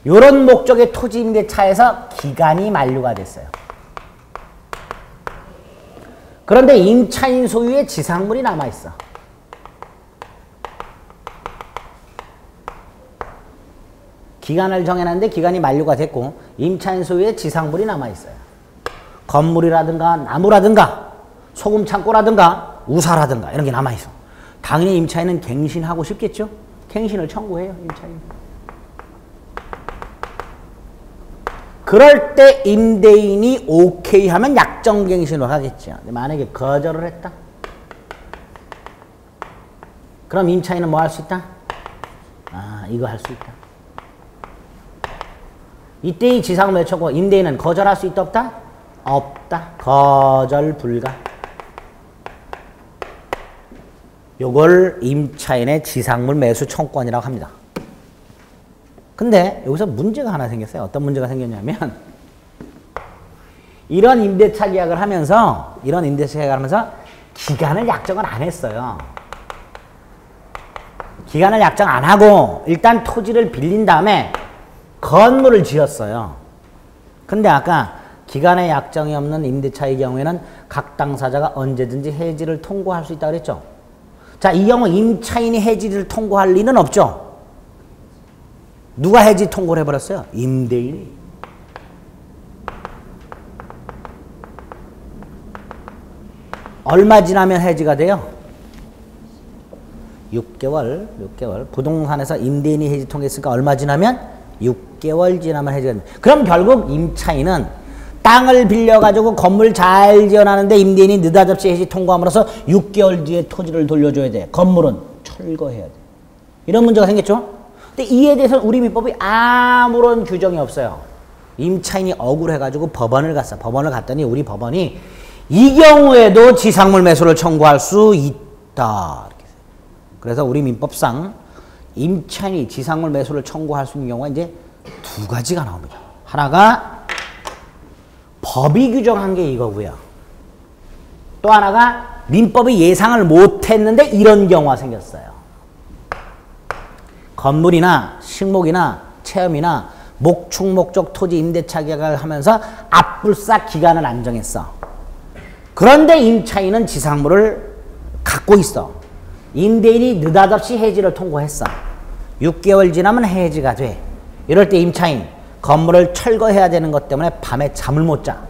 이런 목적의 토지 임대차에서 기간이 만료가 됐어요. 그런데 임차인 소유의 지상물이 남아있어. 기간을 정해놨는데 기간이 만료가 됐고 임차인 소유의 지상물이 남아있어요. 건물이라든가 나무라든가 소금 창고라든가 우사라든가 이런 게 남아있어. 당연히 임차인은 갱신하고 싶겠죠? 갱신을 청구해요, 임차인. 그럴 때 임대인이 오케이 하면 약정갱신을 하겠죠. 근데 만약에 거절을 했다? 그럼 임차인은 뭐 할 수 있다? 아, 이거 할 수 있다. 이때 이 지상물 매수청구 임대인은 거절할 수 있다 없다? 없다. 거절 불가. 요걸 임차인의 지상물 매수 청구권이라고 합니다. 근데 여기서 문제가 하나 생겼어요. 어떤 문제가 생겼냐면 이런 임대차 계약을 하면서 기간을 약정을 안 했어요. 기간을 약정 안 하고 일단 토지를 빌린 다음에 건물을 지었어요. 근데 아까 기간의 약정이 없는 임대차의 경우에는 각 당사자가 언제든지 해지를 통고할 수 있다고 그랬죠. 자, 이 경우 임차인이 해지를 통고할 리는 없죠. 누가 해지 통고를 해버렸어요? 임대인이. 얼마 지나면 해지가 돼요? 6개월. 부동산에서 임대인이 해지 통했으니까 얼마 지나면? 6개월 지나면 해지가 됩니다. 그럼 결국 임차인은 땅을 빌려가지고 건물 잘 지어놨는데 임대인이 느닷없이 해지 통고함으로써 6개월 뒤에 토지를 돌려줘야 돼. 건물은 철거해야 돼. 이런 문제가 생겼죠? 근데 이에 대해서 우리 민법이 아무런 규정이 없어요. 임차인이 억울해가지고 법원을 갔어. 법원을 갔더니 우리 법원이 이 경우에도 지상물 매수를 청구할 수 있다. 그래서 우리 민법상 임차인이 지상물 매수를 청구할 수 있는 경우가 이제 두 가지가 나옵니다. 하나가 법이 규정한 게 이거고요. 또 하나가 민법이 예상을 못했는데 이런 경우가 생겼어요. 건물이나 식목이나 체험이나 목축 목적 토지 임대차 계약을 하면서 압불사 기간을 안 정했어. 그런데 임차인은 지상물을 갖고 있어. 임대인이 느닷없이 해지를 통고했어. 6개월 지나면 해지가 돼. 이럴 때 임차인 건물을 철거해야 되는 것 때문에 밤에 잠을 못 자.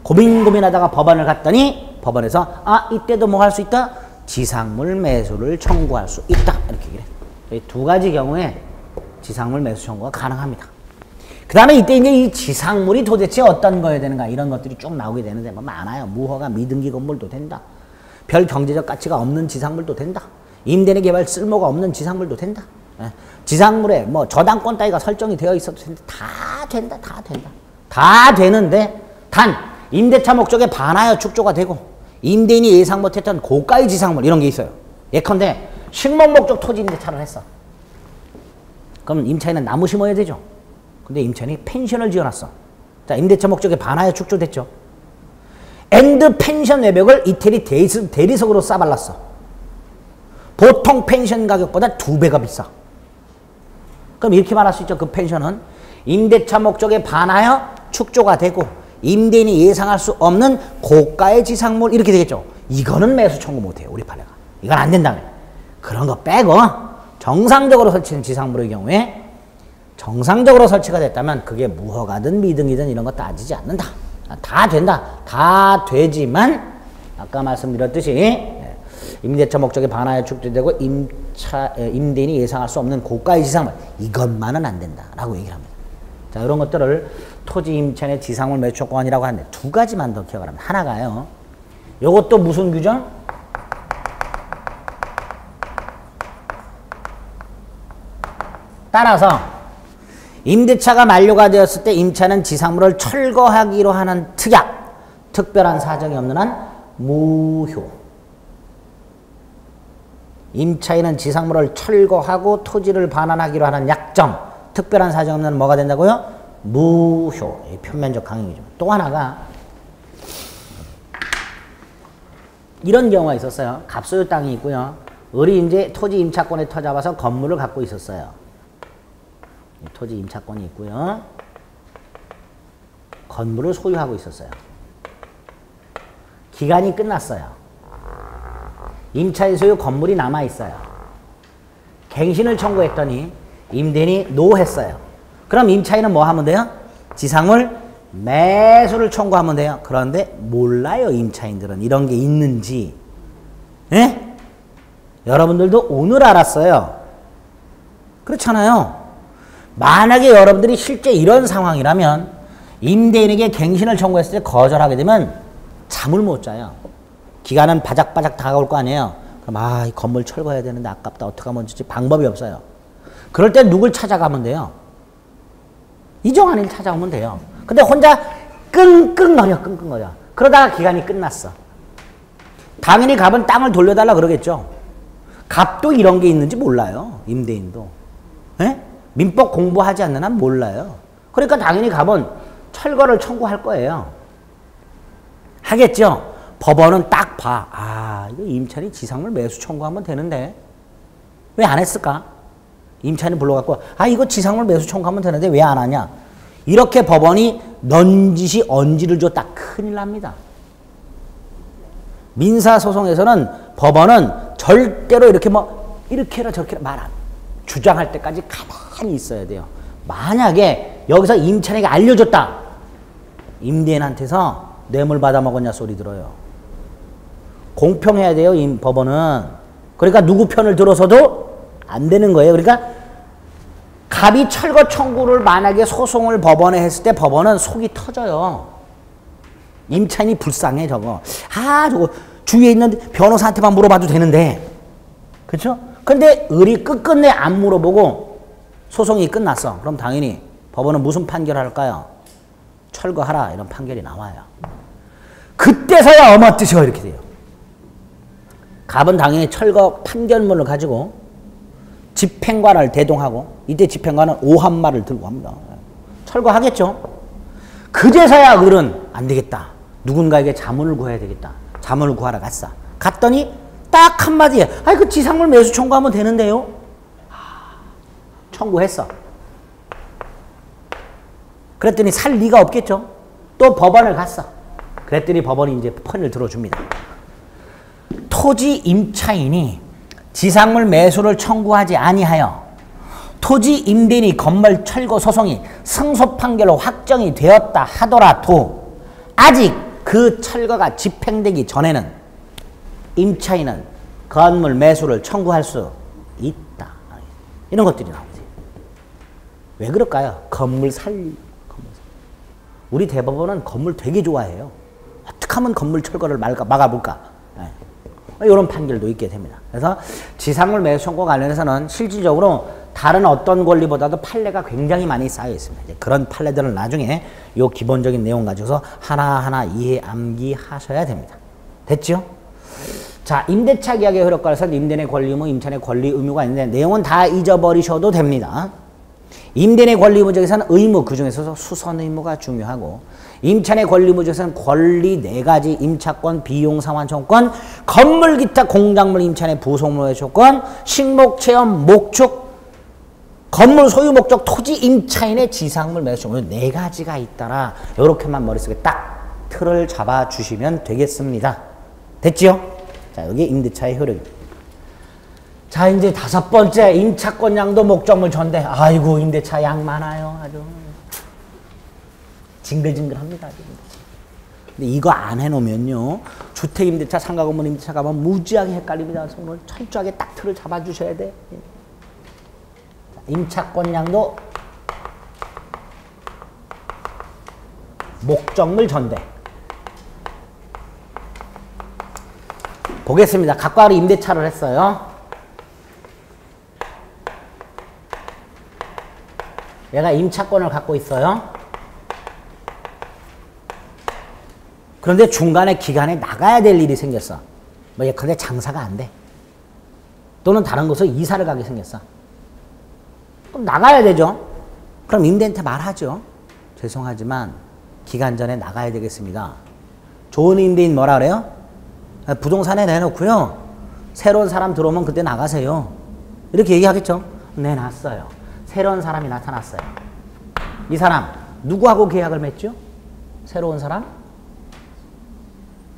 고민하다가 법원을 갔더니 법원에서 이때도 뭐 할 수 있다? 지상물 매수를 청구할 수 있다. 이렇게 얘기를 해. 이 두 가지 경우에 지상물 매수 청구가 가능합니다. 그 다음에 이때 이제 이 지상물이 도대체 어떤 거여야 되는가 이런 것들이 쭉 나오게 되는데 뭐 많아요. 무허가 미등기 건물도 된다. 별 경제적 가치가 없는 지상물도 된다. 임대내 개발 쓸모가 없는 지상물도 된다. 지상물에 뭐 저당권 따위가 설정이 되어 있어도 된다. 다 되는데 단 임대차 목적에 반하여 축조가 되고 임대인이 예상 못했던 고가의 지상물 이런 게 있어요. 예컨대 식목 목적 토지 임대차를 했어. 그럼 임차인은 나무 심어야 되죠. 근데 임차인이 펜션을 지어놨어. 자, 임대차 목적에 반하여 축조됐죠. 엔드 펜션 외벽을 이태리 대리석으로 싸발랐어. 보통 펜션 가격보다 2배가 비싸. 그럼 이렇게 말할 수 있죠. 그 펜션은 임대차 목적에 반하여 축조가 되고 임대인이 예상할 수 없는 고가의 지상물 이렇게 되겠죠. 이거는 매수 청구 못해요. 우리 판례가. 이건 안 된다. 그런 거 빼고 정상적으로 설치된 지상물의 경우에 정상적으로 설치가 됐다면 그게 무허가든 미등이든 이런 거 따지지 않는다. 다 된다. 다 되지만 아까 말씀드렸듯이 임대차 목적에 반하여 축제되고 임대인이 예상할 수 없는 고가의 지상물 이것만은 안 된다라고 얘기를 합니다. 자, 이런 것들을 토지 임차인의 지상물 매수 조건이라고 하는데 두 가지만 더 기억을 합니다. 하나가요. 요것도 무슨 규정? 따라서 임대차가 만료가 되었을 때 임차는 지상물을 철거하기로 하는 특약, 특별한 사정이 없는 한 무효. 임차인은 지상물을 철거하고 토지를 반환하기로 하는 약정, 특별한 사정 없는 뭐가 된다고요? 무효. 표면적 강행이죠. 또 하나가 이런 경우가 있었어요. 갑소유 땅이 있고요. 을이 이제 토지 임차권에 터잡아서 건물을 갖고 있었어요. 토지 임차권이 있고요. 건물을 소유하고 있었어요. 기간이 끝났어요. 임차인 소유 건물이 남아있어요. 갱신을 청구했더니 임대인이 노했어요. 그럼 임차인은 뭐 하면 돼요? 지상물 매수를 청구하면 돼요. 그런데 몰라요. 임차인들은 이런 게 있는지. 예? 여러분들도 오늘 알았어요. 그렇잖아요. 만약에 여러분들이 실제 이런 상황이라면 임대인에게 갱신을 청구했을 때 거절하게 되면 잠을 못 자요. 기간은 바작바작 다가올 거 아니에요. 그럼 이 건물 철거해야 되는데 아깝다. 어떡하면 좋지? 방법이 없어요. 그럴 때 누굴 찾아가면 돼요? 이정환이를 찾아오면 돼요. 근데 혼자 끙끙거려. 그러다가 기간이 끝났어. 당연히 갑은 땅을 돌려달라 그러겠죠. 갑도 이런 게 있는지 몰라요. 임대인도. 에? 민법 공부하지 않는 한 몰라요. 그러니까 당연히 갑은 철거를 청구할 거예요. 하겠죠. 법원은 딱 봐. 이거 임차인이 지상물 매수 청구하면 되는데 왜 안 했을까? 임차인을 불러갖고 이거 지상물 매수 청구하면 되는데 왜 안 하냐? 이렇게 법원이 넌지시 언지를 줬다. 큰일 납니다. 민사소송에서는 법원은 절대로 이렇게 이렇게 해라 저렇게 해라 말 안 주장할 때까지 가만히 있어야 돼요. 만약에 여기서 임차인에게 알려줬다. 임대인한테서 뇌물 받아먹었냐 소리 들어요. 공평해야 돼요. 법원은. 그러니까 누구 편을 들어서도 안 되는 거예요. 그러니까 갑이 철거 청구를 만약에 소송을 법원에 했을 때 법원은 속이 터져요. 임차인이 불쌍해 저거. 저거 주위에 있는 변호사한테만 물어봐도 되는데. 그렇죠? 근데 을이 끝끝내 안 물어보고 소송이 끝났어. 그럼 당연히 법원은 무슨 판결할까요? 철거하라 이런 판결이 나와요. 그때서야 어머뜨셔 이렇게 돼요. 갑은 당연히 철거 판결문을 가지고 집행관을 대동하고 이때 집행관은 오한말을 들고 합니다. 철거하겠죠. 그제서야 을은 안 되겠다. 누군가에게 자문을 구해야 되겠다. 자문을 구하러 갔어. 갔더니 딱 한마디에 그 지상물 매수 청구하면 되는데요. 청구했어. 그랬더니 살 리가 없겠죠. 또 법원을 갔어. 그랬더니 법원이 이제 편을 들어줍니다. 토지 임차인이 지상물 매수를 청구하지 아니하여 토지 임대인이 건물 철거 소송이 승소 판결로 확정이 되었다 하더라도 아직 그 철거가 집행되기 전에는 임차인은 건물 매수를 청구할 수 있다. 이런 것들이 나오지. 왜 그럴까요? 우리 대법원은 건물 되게 좋아해요. 어떻게 하면 건물 철거를 막아볼까? 이런 판결도 있게 됩니다. 그래서 지상물 매수 청구 관련해서는 실질적으로 다른 어떤 권리보다도 판례가 굉장히 많이 쌓여 있습니다. 이제 그런 판례들을 나중에 요 기본적인 내용 가지고서 하나하나 이해 암기하셔야 됩니다. 됐죠? 자, 임대차 계약의 효력과에서 임대인의 권리 의무, 임차인의 권리 의무가 있는데 내용은 다 잊어버리셔도 됩니다. 임대인의 권리 의무 중에서는 의무, 그 중에서 수선 의무가 중요하고 임차인의 권리 의무 중에서는 권리 4가지, 임차권, 비용 상환 청구권, 건물 기타 공작물 임차인의 부속물의 조건, 식목 체험 목축 건물 소유 목적 토지 임차인의 지상물 매수 네 가지가 있더라. 이렇게만 머릿속에 딱 틀을 잡아 주시면 되겠습니다. 됐지요? 자, 여기 임대차의 효력입니다. 자, 이제 5번째 임차권 양도 목적물 전대. 아이고, 임대차 양 많아요. 아주 징글징글합니다. 근데 이거 안 해놓으면요, 주택 임대차, 상가 건물 임대차 가면 무지하게 헷갈립니다. 오늘 철저하게 딱 틀을 잡아 주셔야 돼. 임차권 양도 목적물 전대. 보겠습니다. 각각 임대차를 했어요. 얘가 임차권을 갖고 있어요. 그런데 중간에 기간에 나가야 될 일이 생겼어. 뭐 예컨대 장사가 안 돼. 또는 다른 곳으로 이사를 가게 생겼어. 그럼 나가야 되죠. 그럼 임대인한테 말하죠. 죄송하지만 기간 전에 나가야 되겠습니다. 좋은 임대인 뭐라 그래요? 부동산에 내놓고요. 새로운 사람 들어오면 그때 나가세요. 이렇게 얘기하겠죠. 내놨어요. 새로운 사람이 나타났어요. 이 사람 누구하고 계약을 맺죠? 새로운 사람?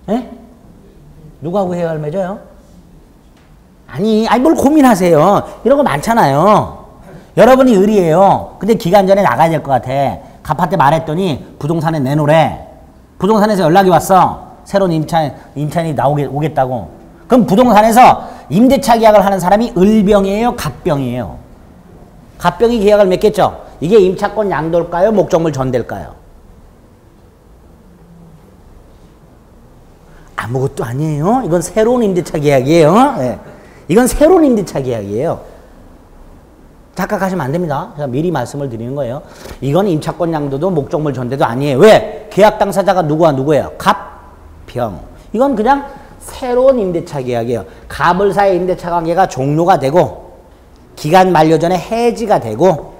예? 누구하고 계약을 맺어요? 아니 뭘 고민하세요. 이런 거 많잖아요. 여러분이 의리예요. 근데 기간 전에 나가야 될 것 같아. 갚한테 말했더니 부동산에 내놓으래. 부동산에서 연락이 왔어. 새로운 임차인이 오겠다고. 그럼 부동산에서 임대차 계약을 하는 사람이 을병이에요? 갑병이에요? 갑병이 계약을 맺겠죠. 이게 임차권 양도일까요? 목적물 전대일까요? 아무것도 아니에요. 이건 새로운 임대차 계약이에요. 네. 이건 새로운 임대차 계약이에요. 착각하시면 안 됩니다. 제가 미리 말씀을 드리는 거예요. 이건 임차권 양도도 목적물 전대도 아니에요. 왜? 계약 당사자가 누구와 누구예요? 갑, 병. 이건 그냥 새로운 임대차 계약이에요. 갑을사의 임대차 관계가 종료가 되고 기간 만료 전에 해지가 되고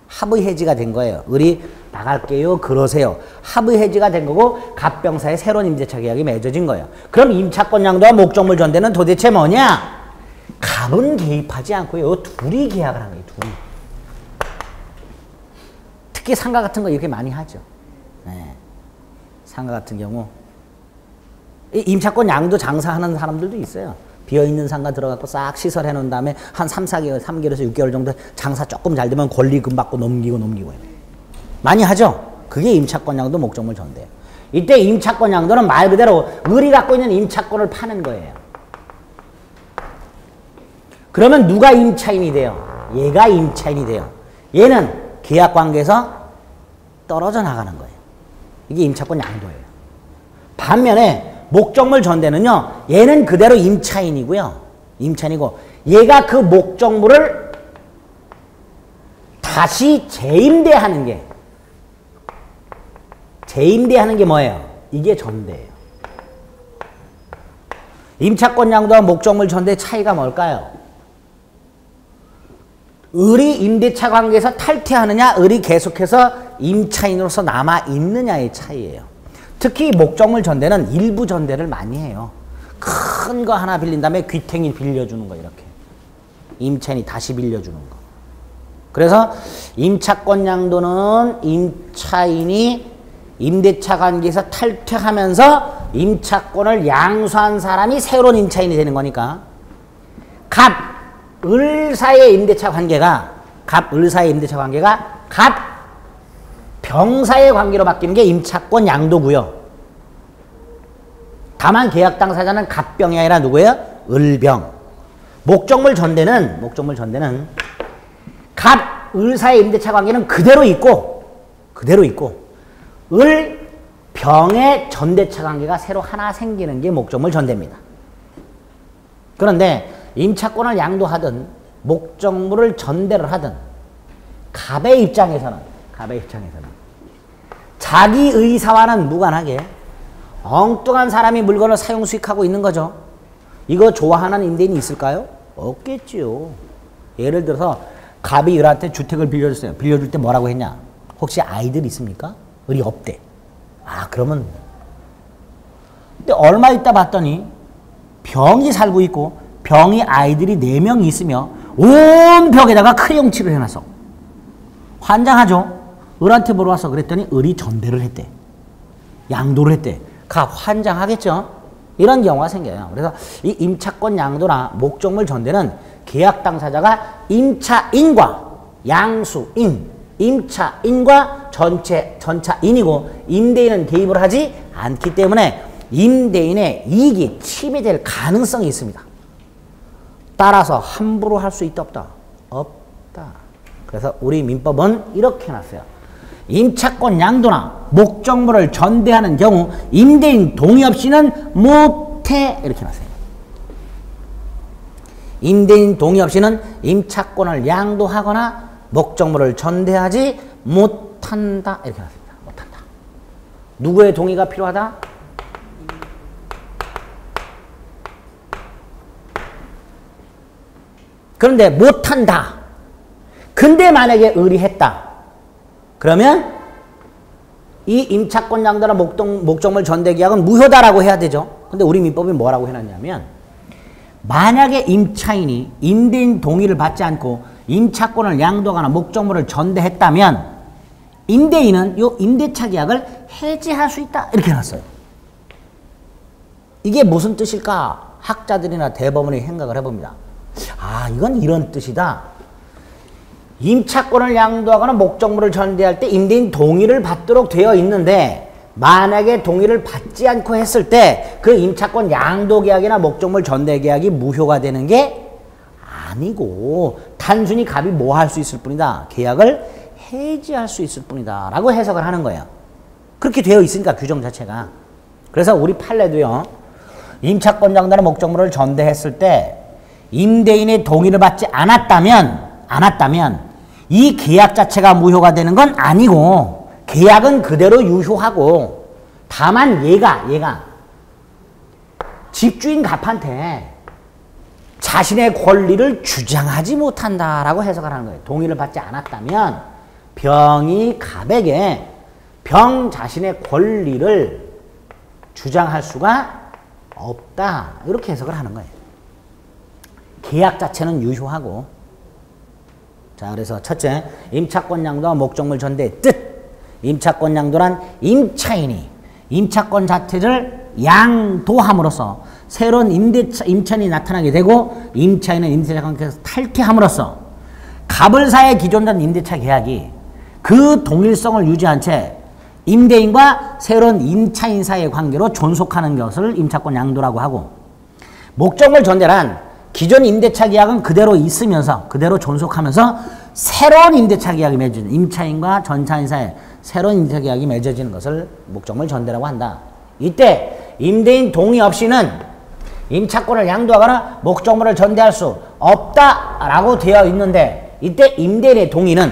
합의 해지가 된 거예요. 을이 나갈게요. 그러세요. 합의 해지가 된 거고 갑병사의 새로운 임대차 계약이 맺어진 거예요. 그럼 임차권 양도와 목적물 전대는 도대체 뭐냐? 갑은 개입하지 않고요. 둘이 계약을 하는 거예요. 둘이. 특히 상가 같은 거 이렇게 많이 하죠. 네. 상가 같은 경우 임차권 양도 장사하는 사람들도 있어요. 비어있는 상가 들어가고 싹 시설해 놓은 다음에 한 3개월에서 6개월 정도 장사 조금 잘 되면 권리금 받고 넘기고 많이 하죠. 그게 임차권 양도 목적물 전대예요. 이때 임차권 양도는 말 그대로 을이 갖고 있는 임차권을 파는 거예요. 그러면 누가 임차인이 돼요? 얘가 임차인이 돼요. 얘는 계약관계에서 떨어져 나가는 거예요. 이게 임차권 양도예요. 반면에 목적물 전대는요, 얘는 그대로 임차인이고요. 임차인이고, 얘가 그 목적물을 다시 재임대하는 게 뭐예요? 이게 전대예요. 임차권 양도와 목적물 전대의 차이가 뭘까요? 을이 임대차 관계에서 탈퇴하느냐, 을이 계속해서 임차인으로서 남아있느냐의 차이예요. 특히 목적물 전대는 일부 전대를 많이 해요. 큰 거 하나 빌린 다음에 귀탱이 빌려주는 거 이렇게. 임차인이 다시 빌려주는 거. 그래서 임차권 양도는 임차인이 임대차 관계에서 탈퇴하면서 임차권을 양수한 사람이 새로운 임차인이 되는 거니까 갑, 을 사이의 임대차 관계가 갑, 병사의 관계로 바뀌는 게 임차권 양도고요. 다만 계약 당사자는 갑병이 아니라 누구예요? 을병. 목적물 전대는 갑, 을 사이의 임대차 관계는 그대로 있고 을, 병의 전대차 관계가 새로 하나 생기는 게 목적물 전대입니다. 그런데 임차권을 양도하든 목적물을 전대를 하든 갑의 입장에서는 자기 의사와는 무관하게 엉뚱한 사람이 물건을 사용 수익하고 있는 거죠. 이거 좋아하는 임대인이 있을까요? 없겠지요. 예를 들어서 갑이 을한테 주택을 빌려줬어요. 빌려줄 때 뭐라고 했냐? 혹시 아이들 있습니까? 을이 없대. 그러면 근데 얼마 있다 봤더니 병이 살고 있고 병이 아이들이 4명이 있으며 온 벽에다가 크레용칠을 해놨어. 환장하죠. 을한테 보러 와서 그랬더니 을이 전대를 했대. 양도를 했대. 가 환장하겠죠. 이런 경우가 생겨요. 그래서 이 임차권 양도나 목적물 전대는 계약 당사자가 임차인과 양수인, 임차인과 전차인이고 임대인은 개입을 하지 않기 때문에 임대인의 이익이 침해될 가능성이 있습니다. 따라서 함부로 할 수 있다 없다? 없다. 그래서 우리 민법은 이렇게 해놨어요. 임차권 양도나 목적물을 전대하는 경우 임대인 동의 없이는 못해 이렇게 해놨어요. 임대인 동의 없이는 임차권을 양도하거나 목적물을 전대하지 못한다 이렇게 해놨습니다. 못한다. 누구의 동의가 필요하다? 그런데 못한다. 근데 만약에 의리했다. 그러면 이 임차권 양도나 목적물 전대 계약은 무효다라고 해야 되죠. 근데 우리 민법이 뭐라고 해놨냐면 만약에 임차인이 임대인 동의를 받지 않고 임차권을 양도하거나 목적물을 전대했다면 임대인은 이 임대차 계약을 해지할 수 있다. 이렇게 해놨어요. 이게 무슨 뜻일까? 학자들이나 대법원이 생각을 해봅니다. 아, 이건 이런 뜻이다. 임차권을 양도하거나 목적물을 전대할 때 임대인 동의를 받도록 되어 있는데 만약에 동의를 받지 않고 했을 때 그 임차권 양도 계약이나 목적물 전대 계약이 무효가 되는 게 아니고 단순히 갑이 뭐 할 수 있을 뿐이다. 계약을 해지할 수 있을 뿐이다. 라고 해석을 하는 거예요. 그렇게 되어 있으니까 규정 자체가. 그래서 우리 판례도요. 임차권 양도나 목적물을 전대했을 때 임대인의 동의를 받지 않았다면 이 계약 자체가 무효가 되는 건 아니고 계약은 그대로 유효하고 다만 얘가 집주인 갑한테 자신의 권리를 주장하지 못한다라고 해석을 하는 거예요. 동의를 받지 않았다면 병이 갑에게 병 자신의 권리를 주장할 수가 없다. 이렇게 해석을 하는 거예요. 계약 자체는 유효하고 자, 그래서 첫째, 임차권 양도와 목적물 전대의 뜻. 임차권 양도란 임차인이 임차권 자체를 양도함으로써 새로운 임차인이 나타나게 되고 임차인은 임대차 관계에서 탈퇴함으로써 갑을사의 기존전 임대차 계약이 그 동일성을 유지한 채 임대인과 새로운 임차인 사이의 관계로 존속하는 것을 임차권 양도라고 하고 목적물 전대란 기존 임대차 계약은 그대로 있으면서 그대로 존속하면서 새로운 임대차 계약이 맺어지는 임차인과 전차인 사이에 새로운 임대차 계약이 맺어지는 것을 목적물 전대라고 한다. 이때 임대인 동의 없이는 임차권을 양도하거나 목적물을 전대할 수 없다라고 되어 있는데 이때 임대인의 동의는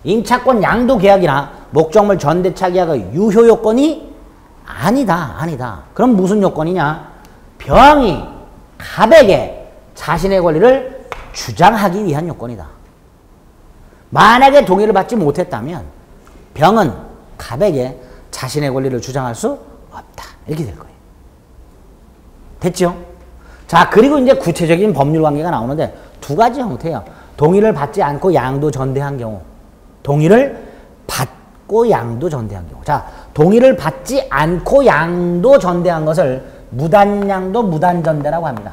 임차권 양도 계약이나 목적물 전대차 계약의 유효 요건이 아니다. 그럼 무슨 요건이냐? 병이 갑에게 자신의 권리를 주장하기 위한 요건이다. 만약에 동의를 받지 못했다면 병은 갑에게 자신의 권리를 주장할 수 없다. 이렇게 될 거예요. 됐죠? 자, 그리고 이제 구체적인 법률 관계가 나오는데 두 가지 형태예요. 동의를 받지 않고 양도 전대한 경우, 동의를 받고 양도 전대한 경우. 자, 동의를 받지 않고 양도 전대한 것을 무단양도, 무단전대라고 합니다.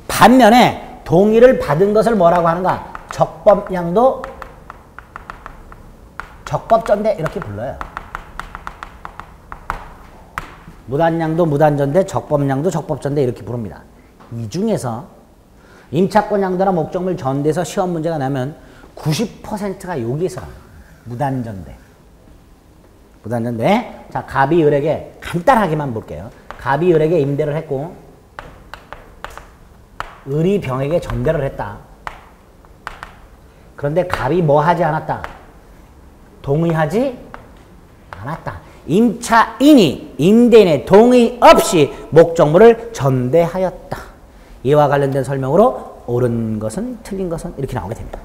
반면에 동의를 받은 것을 뭐라고 하는가? 적법양도, 적법전대 이렇게 불러요. 무단양도, 무단전대, 적법양도, 적법전대 이렇게 부릅니다. 이 중에서 임차권 양도나 목적물 전대에서 시험 문제가 나면 90%가 여기에서 무단전대. 무단전대. 자, 갑이 을에게 간단하게만 볼게요. 갑이 을에게 임대를 했고 을이 병에게 전대를 했다. 그런데 갑이 뭐 하지 않았다? 동의하지 않았다. 임차인이 임대인의 동의 없이 목적물을 전대하였다. 이와 관련된 설명으로 옳은 것은 틀린 것은 이렇게 나오게 됩니다.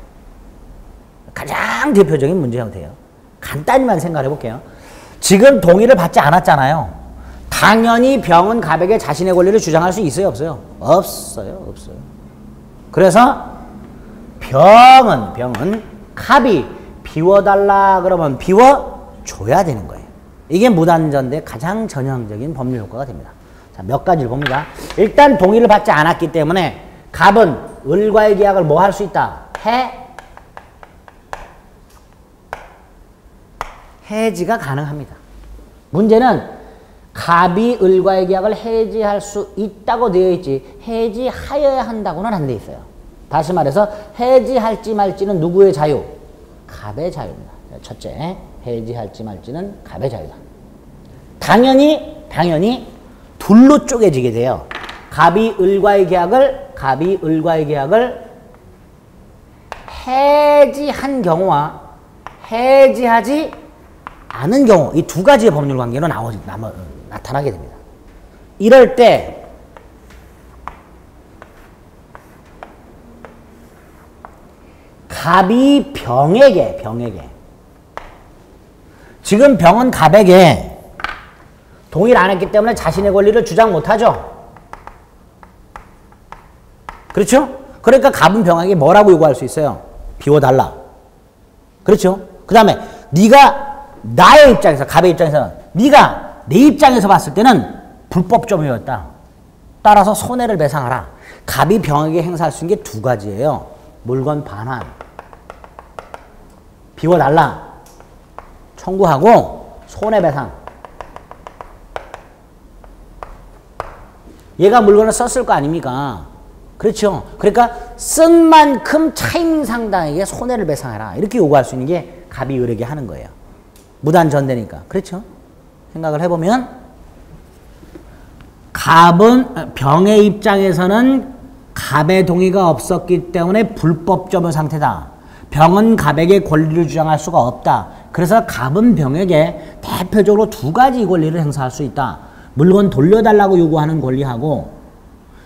가장 대표적인 문제 형태예요. 간단히만 생각해 볼게요. 지금 동의를 받지 않았잖아요. 당연히 병은 갑에게 자신의 권리를 주장할 수 있어요, 없어요? 없어요. 그래서 병은 갑이 비워달라 그러면 비워줘야 되는 거예요. 이게 무단전대의 가장 전형적인 법률 효과가 됩니다. 자, 몇 가지를 봅니다. 일단 동의를 받지 않았기 때문에 갑은 을과의 계약을 뭐 할 수 있다? 해지가 가능합니다. 문제는 갑이 을과의 계약을 해지할 수 있다고 되어 있지 해지하여야 한다고는 안 되어 있어요. 다시 말해서 해지할지 말지는 누구의 자유? 갑의 자유입니다. 첫째, 해지할지 말지는 갑의 자유다. 당연히 둘로 쪼개지게 돼요. 갑이 을과의 계약을 해지한 경우와 해지하지 않은 경우, 이 두 가지의 법률 관계로 나타나게 됩니다. 이럴 때 갑이 병에게 지금 병은 갑에게 동의를 안 했기 때문에 자신의 권리를 주장 못하죠. 그렇죠? 그러니까 갑은 병에게 뭐라고 요구할 수 있어요? 비워달라. 그렇죠? 그 다음에 네가 나의 입장에서, 갑의 입장에서는 네가 내 입장에서 봤을 때는 불법점이었다. 따라서 손해를 배상하라. 갑이 병에게 행사할 수 있는 게 두 가지예요. 물건 반환, 비워달라, 청구하고 손해배상. 얘가 물건을 썼을 거 아닙니까? 그렇죠? 그러니까 쓴 만큼 차임 상당에게 손해를 배상해라. 이렇게 요구할 수 있는 게 갑이 을에게 하는 거예요. 무단전대니까. 그렇죠? 생각을 해보면 갑은 병의 입장에서는 갑의 동의가 없었기 때문에 불법점의 상태다. 병은 갑에게 권리를 주장할 수가 없다. 그래서 갑은 병에게 대표적으로 두 가지 권리를 행사할 수 있다. 물건 돌려달라고 요구하는 권리하고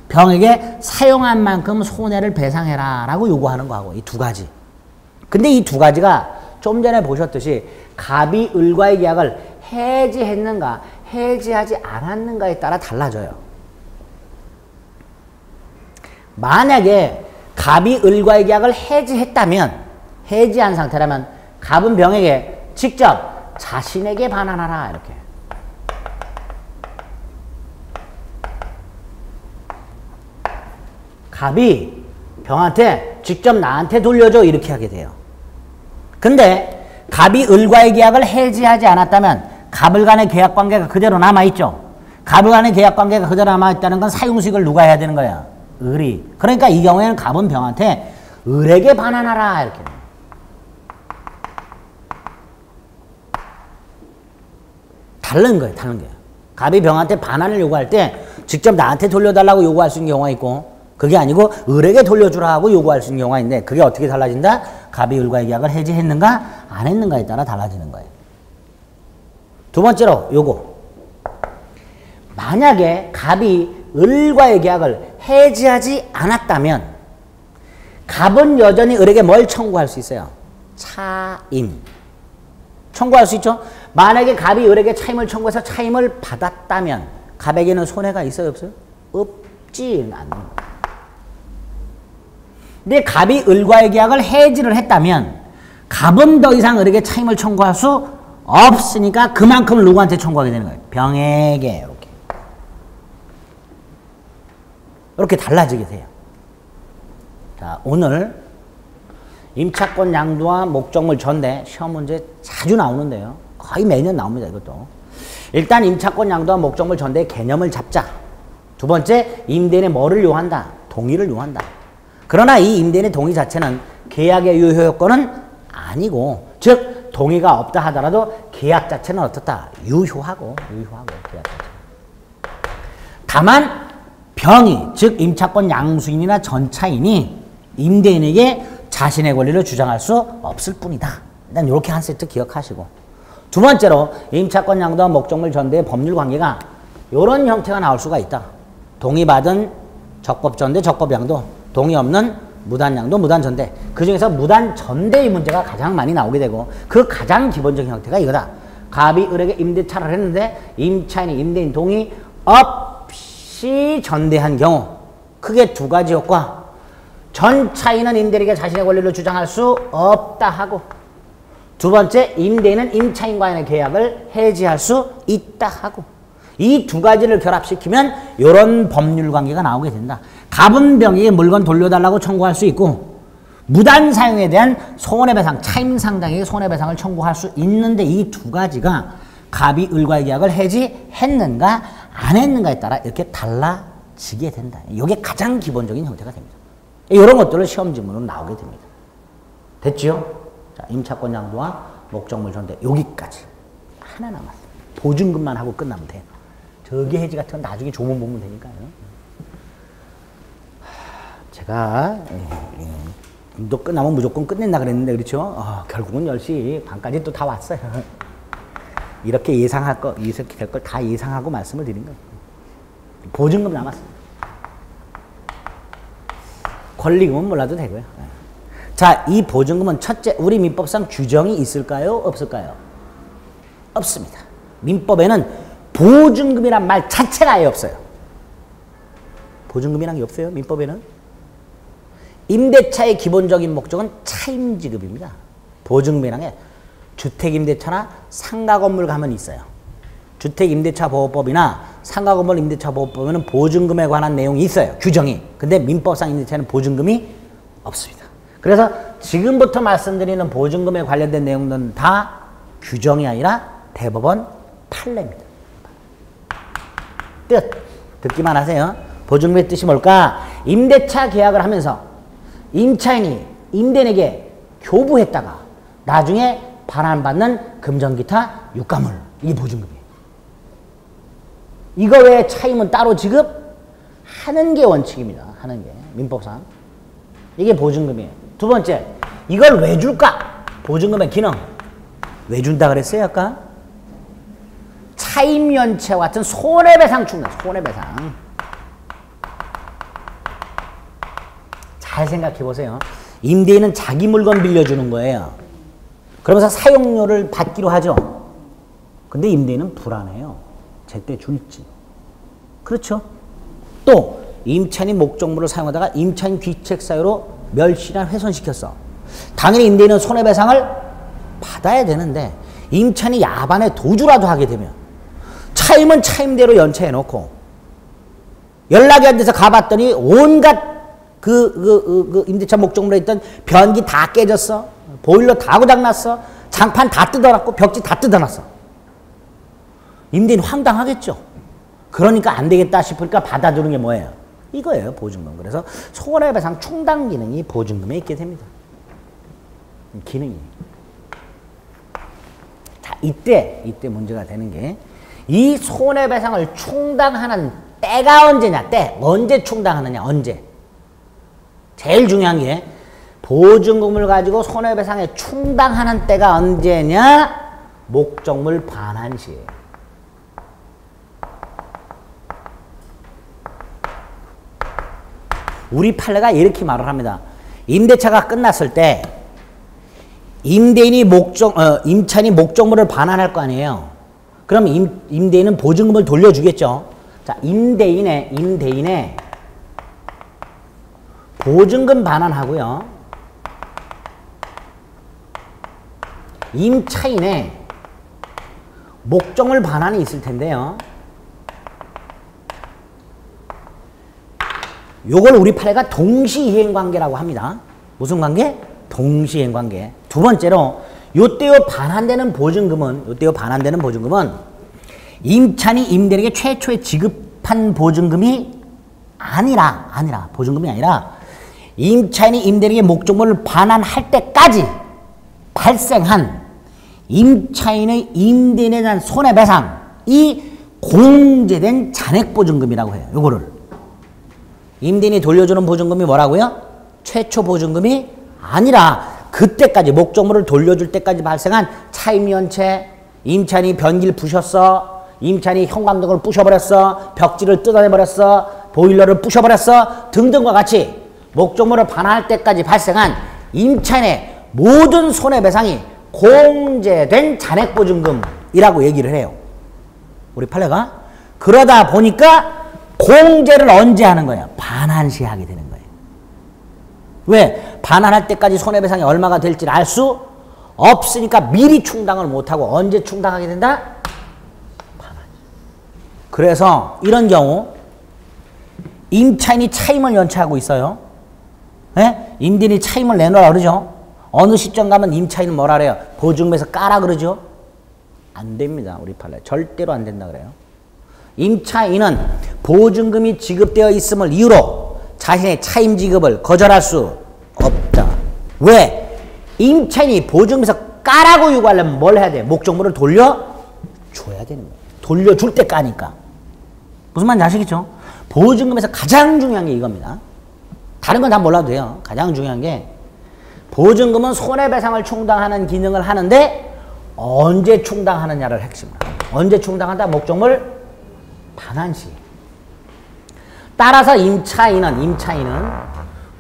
병에게 사용한 만큼 손해를 배상해라 라고 요구하는 거하고 이 두 가지. 근데 이 두 가지가 좀 전에 보셨듯이 갑이 을과의 계약을 해지했는가 해지하지 않았는가에 따라 달라져요. 만약에 갑이 을과의 계약을 해지한 상태라면 갑은 병에게 직접 자신에게 반환하라 이렇게. 갑이 병한테 직접 나한테 돌려줘 이렇게 하게 돼요. 근데 갑이 을과의 계약을 해지하지 않았다면 갑을 간의 계약관계가 그대로 남아있죠. 갑을 간의 계약관계가 그대로 남아있다는 건 사용수익을 누가 해야 되는 거야? 을이. 그러니까 이 경우에는 갑은 병한테 을에게 반환하라 이렇게. 다른 거예요. 갑이 병한테 반환을 요구할 때 직접 나한테 돌려달라고 요구할 수 있는 경우가 있고 그게 아니고 을에게 돌려주라 하고 요구할 수 있는 경우가 있는데 그게 어떻게 달라진다? 갑이 을과의 계약을 해지했는가 안 했는가에 따라 달라지는 거예요. 두 번째로 요거. 만약에 갑이 을과의 계약을 해지하지 않았다면 갑은 여전히 을에게 뭘 청구할 수 있어요? 차임. 청구할 수 있죠? 만약에 갑이 을에게 차임을 청구해서 차임을 받았다면 갑에게는 손해가 있어요? 없어요? 없지 않는 거예요. 근데 갑이 을과의 계약을 해지를 했다면 갑은 더 이상 을에게 차임을 청구할 수 없으니까 그만큼 누구한테 청구하게 되는 거예요? 병에게. 이렇게 달라지게 돼요. 자, 오늘 임차권 양도와 목적물 전대 시험 문제 자주 나오는데요. 거의 매년 나옵니다. 이것도. 일단 임차권 양도와 목적물 전대의 개념을 잡자. 두 번째, 임대인의 뭐를 요한다? 동의를 요한다. 그러나 이 임대인의 동의 자체는 계약의 유효 요건은 아니고, 즉 동의가 없다 하더라도 계약 자체는 어떻다? 유효하고 계약 자체. 다만 병이, 즉 임차권 양수인이나 전차인이 임대인에게 자신의 권리를 주장할 수 없을 뿐이다. 일단 이렇게 한 세트 기억하시고, 두 번째로 임차권 양도와 목적물 전대의 법률 관계가 이런 형태가 나올 수가 있다. 동의받은 적법전대, 적법양도, 동의 없는 무단양도, 무단전대. 그 중에서 무단전대의 문제가 가장 많이 나오게 되고 그 가장 기본적인 형태가 이거다. 갑이 을에게 임대차를 했는데 임차인이 임대인 동의 없이 전대한 경우, 크게 두 가지 효과. 전 차인은 임대인에게 자신의 권리를 주장할 수 없다 하고, 두 번째, 임대인은 임차인 간의 계약을 해지할 수 있다 하고, 이 두 가지를 결합시키면 이런 법률 관계가 나오게 된다. 갑은 병에게 물건 돌려달라고 청구할 수 있고, 무단 사용에 대한 손해배상, 차임 상당에게 손해배상을 청구할 수 있는데, 이 두 가지가 갑이 을과의 계약을 해지했는가 안 했는가에 따라 이렇게 달라지게 된다. 이게 가장 기본적인 형태가 됩니다. 이런 것들을 시험 지문으로 나오게 됩니다. 됐죠? 자, 임차권 양도와 목적물 전대 여기까지 하나 남았어요. 보증금만 하고 끝나면 돼요. 저기 해지 같은 건 나중에 조문 보면 되니까요. 제가 너 끝나면 무조건 끝낸다 그랬는데 그렇죠? 결국은 10시 반까지 또 다 왔어요. 이렇게 예상할 거, 이렇게 될 걸 다 예상하고 말씀을 드린 거예요. 보증금 남았습니다. 권리금은 몰라도 되고요. 자, 이 보증금은 첫째, 우리 민법상 규정이 있을까요? 없을까요? 없습니다. 민법에는 보증금이란 말 자체가 아예 없어요. 보증금이란 게 없어요. 민법에는. 임대차의 기본적인 목적은 차임지급입니다. 보증금이란 게 주택임대차나 상가건물 가면 있어요. 주택임대차보호법이나 상가건물 임대차보호법에는 보증금에 관한 내용이 있어요. 규정이. 근데 민법상 임대차는 보증금이 없습니다. 그래서 지금부터 말씀드리는 보증금에 관련된 내용들은 다 규정이 아니라 대법원 판례입니다. 뜻. 듣기만 하세요. 보증금의 뜻이 뭘까? 임대차 계약을 하면서 임차인이 임대인에게 교부했다가 나중에 반환받는 금전기타 유가물. 이게 보증금이에요. 이거 외에 차임은 따로 지급하는 게 원칙입니다. 하는 게. 민법상. 이게 보증금이에요. 두 번째, 이걸 왜 줄까? 보증금의 기능. 왜 준다 그랬어요, 아까? 차임연체와 같은 손해배상 충당. 손해배상. 잘 생각해 보세요. 임대인은 자기 물건 빌려주는 거예요. 그러면서 사용료를 받기로 하죠. 근데 임대인은 불안해요. 제때 줄지. 그렇죠? 또 임차인이 목적물을 사용하다가 임차인 귀책 사유로 멸실이나 훼손시켰어. 당연히 임대인은 손해배상을 받아야 되는데 임차인이 야반에 도주라도 하게 되면 차임은 차임대로 연체해놓고 연락이 안 돼서 가봤더니 온갖 그 임대차 목적물에 있던 변기 다 깨졌어. 보일러 다 고장났어. 장판 다 뜯어놨고 벽지 다 뜯어놨어. 임대인 황당하겠죠. 그러니까 안 되겠다 싶으니까 받아주는 게 뭐예요? 이거예요, 보증금. 그래서 손해배상 충당 기능이 보증금에 있게 됩니다. 기능이. 자, 이때 문제가 되는 게 이 손해배상을 충당하는 때가 언제냐? 때. 언제 충당하느냐? 언제? 제일 중요한 게 보증금을 가지고 손해배상에 충당하는 때가 언제냐? 목적물 반환 시에요. 우리 판례가 이렇게 말을 합니다. 임대차가 끝났을 때 임대인이 임차인이 목적물을 반환할 거 아니에요. 그럼 임대인은 보증금을 돌려주겠죠. 자, 임대인의 보증금 반환하고요. 임차인의 목적물 반환이 있을 텐데요. 요걸 우리 판례가 동시이행 관계라고 합니다. 무슨 관계? 동시이행 관계. 두 번째로 요때요 반환되는 보증금은 임차인이 임대인에게 최초에 지급한 보증금이 아니라 보증금이 아니라 임차인이 임대인에게 목적물을 반환할 때까지 발생한 임차인의 임대인에 대한 손해배상이 공제된 잔액보증금이라고 해요. 요거를. 임대인이 돌려주는 보증금이 뭐라고요? 최초 보증금이 아니라 그때까지 목적물을 돌려줄 때까지 발생한 차임연체, 임차인이 변기를 부셨어, 임차인이 형광등을 부셔버렸어, 벽지를 뜯어내버렸어, 보일러를 부셔버렸어 등등과 같이 목적물을 반환할 때까지 발생한 임차인의 모든 손해배상이 공제된 잔액보증금이라고 얘기를 해요. 우리 판례가. 그러다 보니까 공제를 언제 하는 거예요? 반환 시에 하게 되는 거예요. 왜? 반환할 때까지 손해배상이 얼마가 될지 알 수 없으니까 미리 충당을 못하고 언제 충당하게 된다? 반환. 그래서 이런 경우 임차인이 차임을 연체하고 있어요. 예? 임대인이 차임을 내놓으라 그러죠. 어느 시점 가면 임차인은 뭐라 그래요? 보증금에서 까라 그러죠. 안 됩니다. 우리 판례. 절대로 안 된다 그래요. 임차인은 보증금이 지급되어 있음을 이유로 자신의 차임 지급을 거절할 수 없다. 왜? 임차인이 보증금에서 까라고 요구하려면 뭘 해야 돼? 목적물을 돌려줘야 되는 거예요. 돌려줄 때 까니까. 무슨 말인지 아시겠죠? 보증금에서 가장 중요한 게 이겁니다. 다른 건 다 몰라도 돼요. 가장 중요한 게 보증금은 손해배상을 충당하는 기능을 하는데 언제 충당하느냐를 핵심으로. 언제 충당한다? 목적물 반환 시. 따라서 임차인은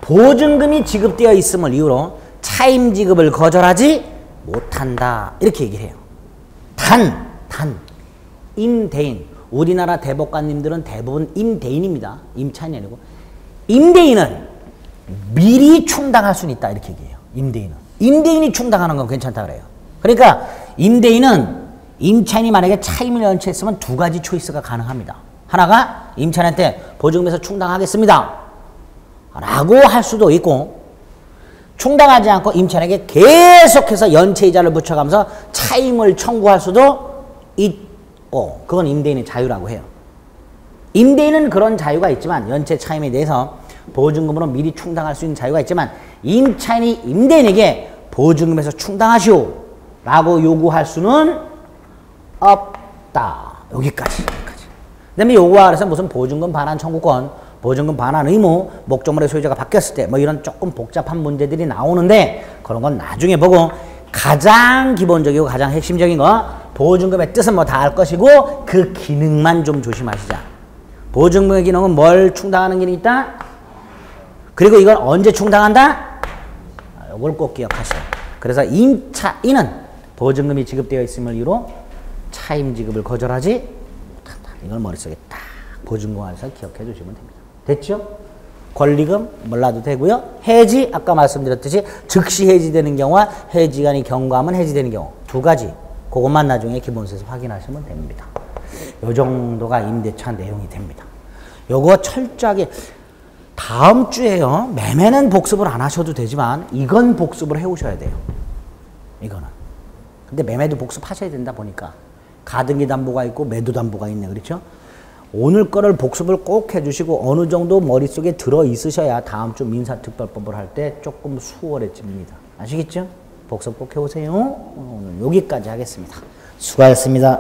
보증금이 지급되어 있음을 이유로 차임 지급을 거절하지 못한다. 이렇게 얘기를 해요. 단 임대인. 우리나라 대법관님들은 대부분 임대인입니다. 임차인이 아니고. 임대인은 미리 충당할 수는 있다. 이렇게 얘기해요. 임대인이 충당하는 건 괜찮다 그래요. 그러니까 임대인은 임차인이 만약에 차임을 연체했으면 두 가지 초이스가 가능합니다. 하나가 임차인한테 보증금에서 충당하겠습니다 라고 할 수도 있고, 충당하지 않고 임차인에게 계속해서 연체이자를 붙여가면서 차임을 청구할 수도 있고, 그건 임대인의 자유라고 해요. 임대인은 그런 자유가 있지만, 연체 차임에 대해서 보증금으로 미리 충당할 수 있는 자유가 있지만, 임차인이 임대인에게 보증금에서 충당하시오 라고 요구할 수는 없다. 여기까지. 그 다음에 요구와 그래서 무슨 보증금 반환 청구권, 보증금 반환 의무, 목적물의 소유자가 바뀌었을 때 뭐 이런 조금 복잡한 문제들이 나오는데, 그런 건 나중에 보고, 가장 기본적이고 가장 핵심적인 거, 보증금의 뜻은 뭐 다 알 것이고 그 기능만 좀 조심하시자. 보증금의 기능은 뭘 충당하는 기능이 있다? 그리고 이걸 언제 충당한다? 이걸 꼭 기억하시오. 그래서 임차인은 보증금이 지급되어 있음을 이유로 차임 지급을 거절하지 못한다. 이걸 머릿속에 딱 보증금 안에서 기억해 주시면 됩니다. 됐죠? 권리금 몰라도 되고요. 해지, 아까 말씀드렸듯이 즉시 해지되는 경우와 해지간이 경과하면 해지되는 경우 두 가지. 그것만 나중에 기본서에서 확인하시면 됩니다. 요 정도가 임대차 내용이 됩니다. 요거 철저하게 다음 주에요. 매매는 복습을 안 하셔도 되지만 이건 복습을 해오셔야 돼요. 이거는. 근데 매매도 복습하셔야 된다 보니까 가등기 담보가 있고 매도 담보가 있네. 그렇죠? 오늘 거를 복습을 꼭 해주시고 어느 정도 머릿속에 들어 있으셔야 다음 주 민사특별법을 할 때 조금 수월해집니다. 아시겠죠? 복습 꼭 해오세요. 오늘 여기까지 하겠습니다. 수고하셨습니다.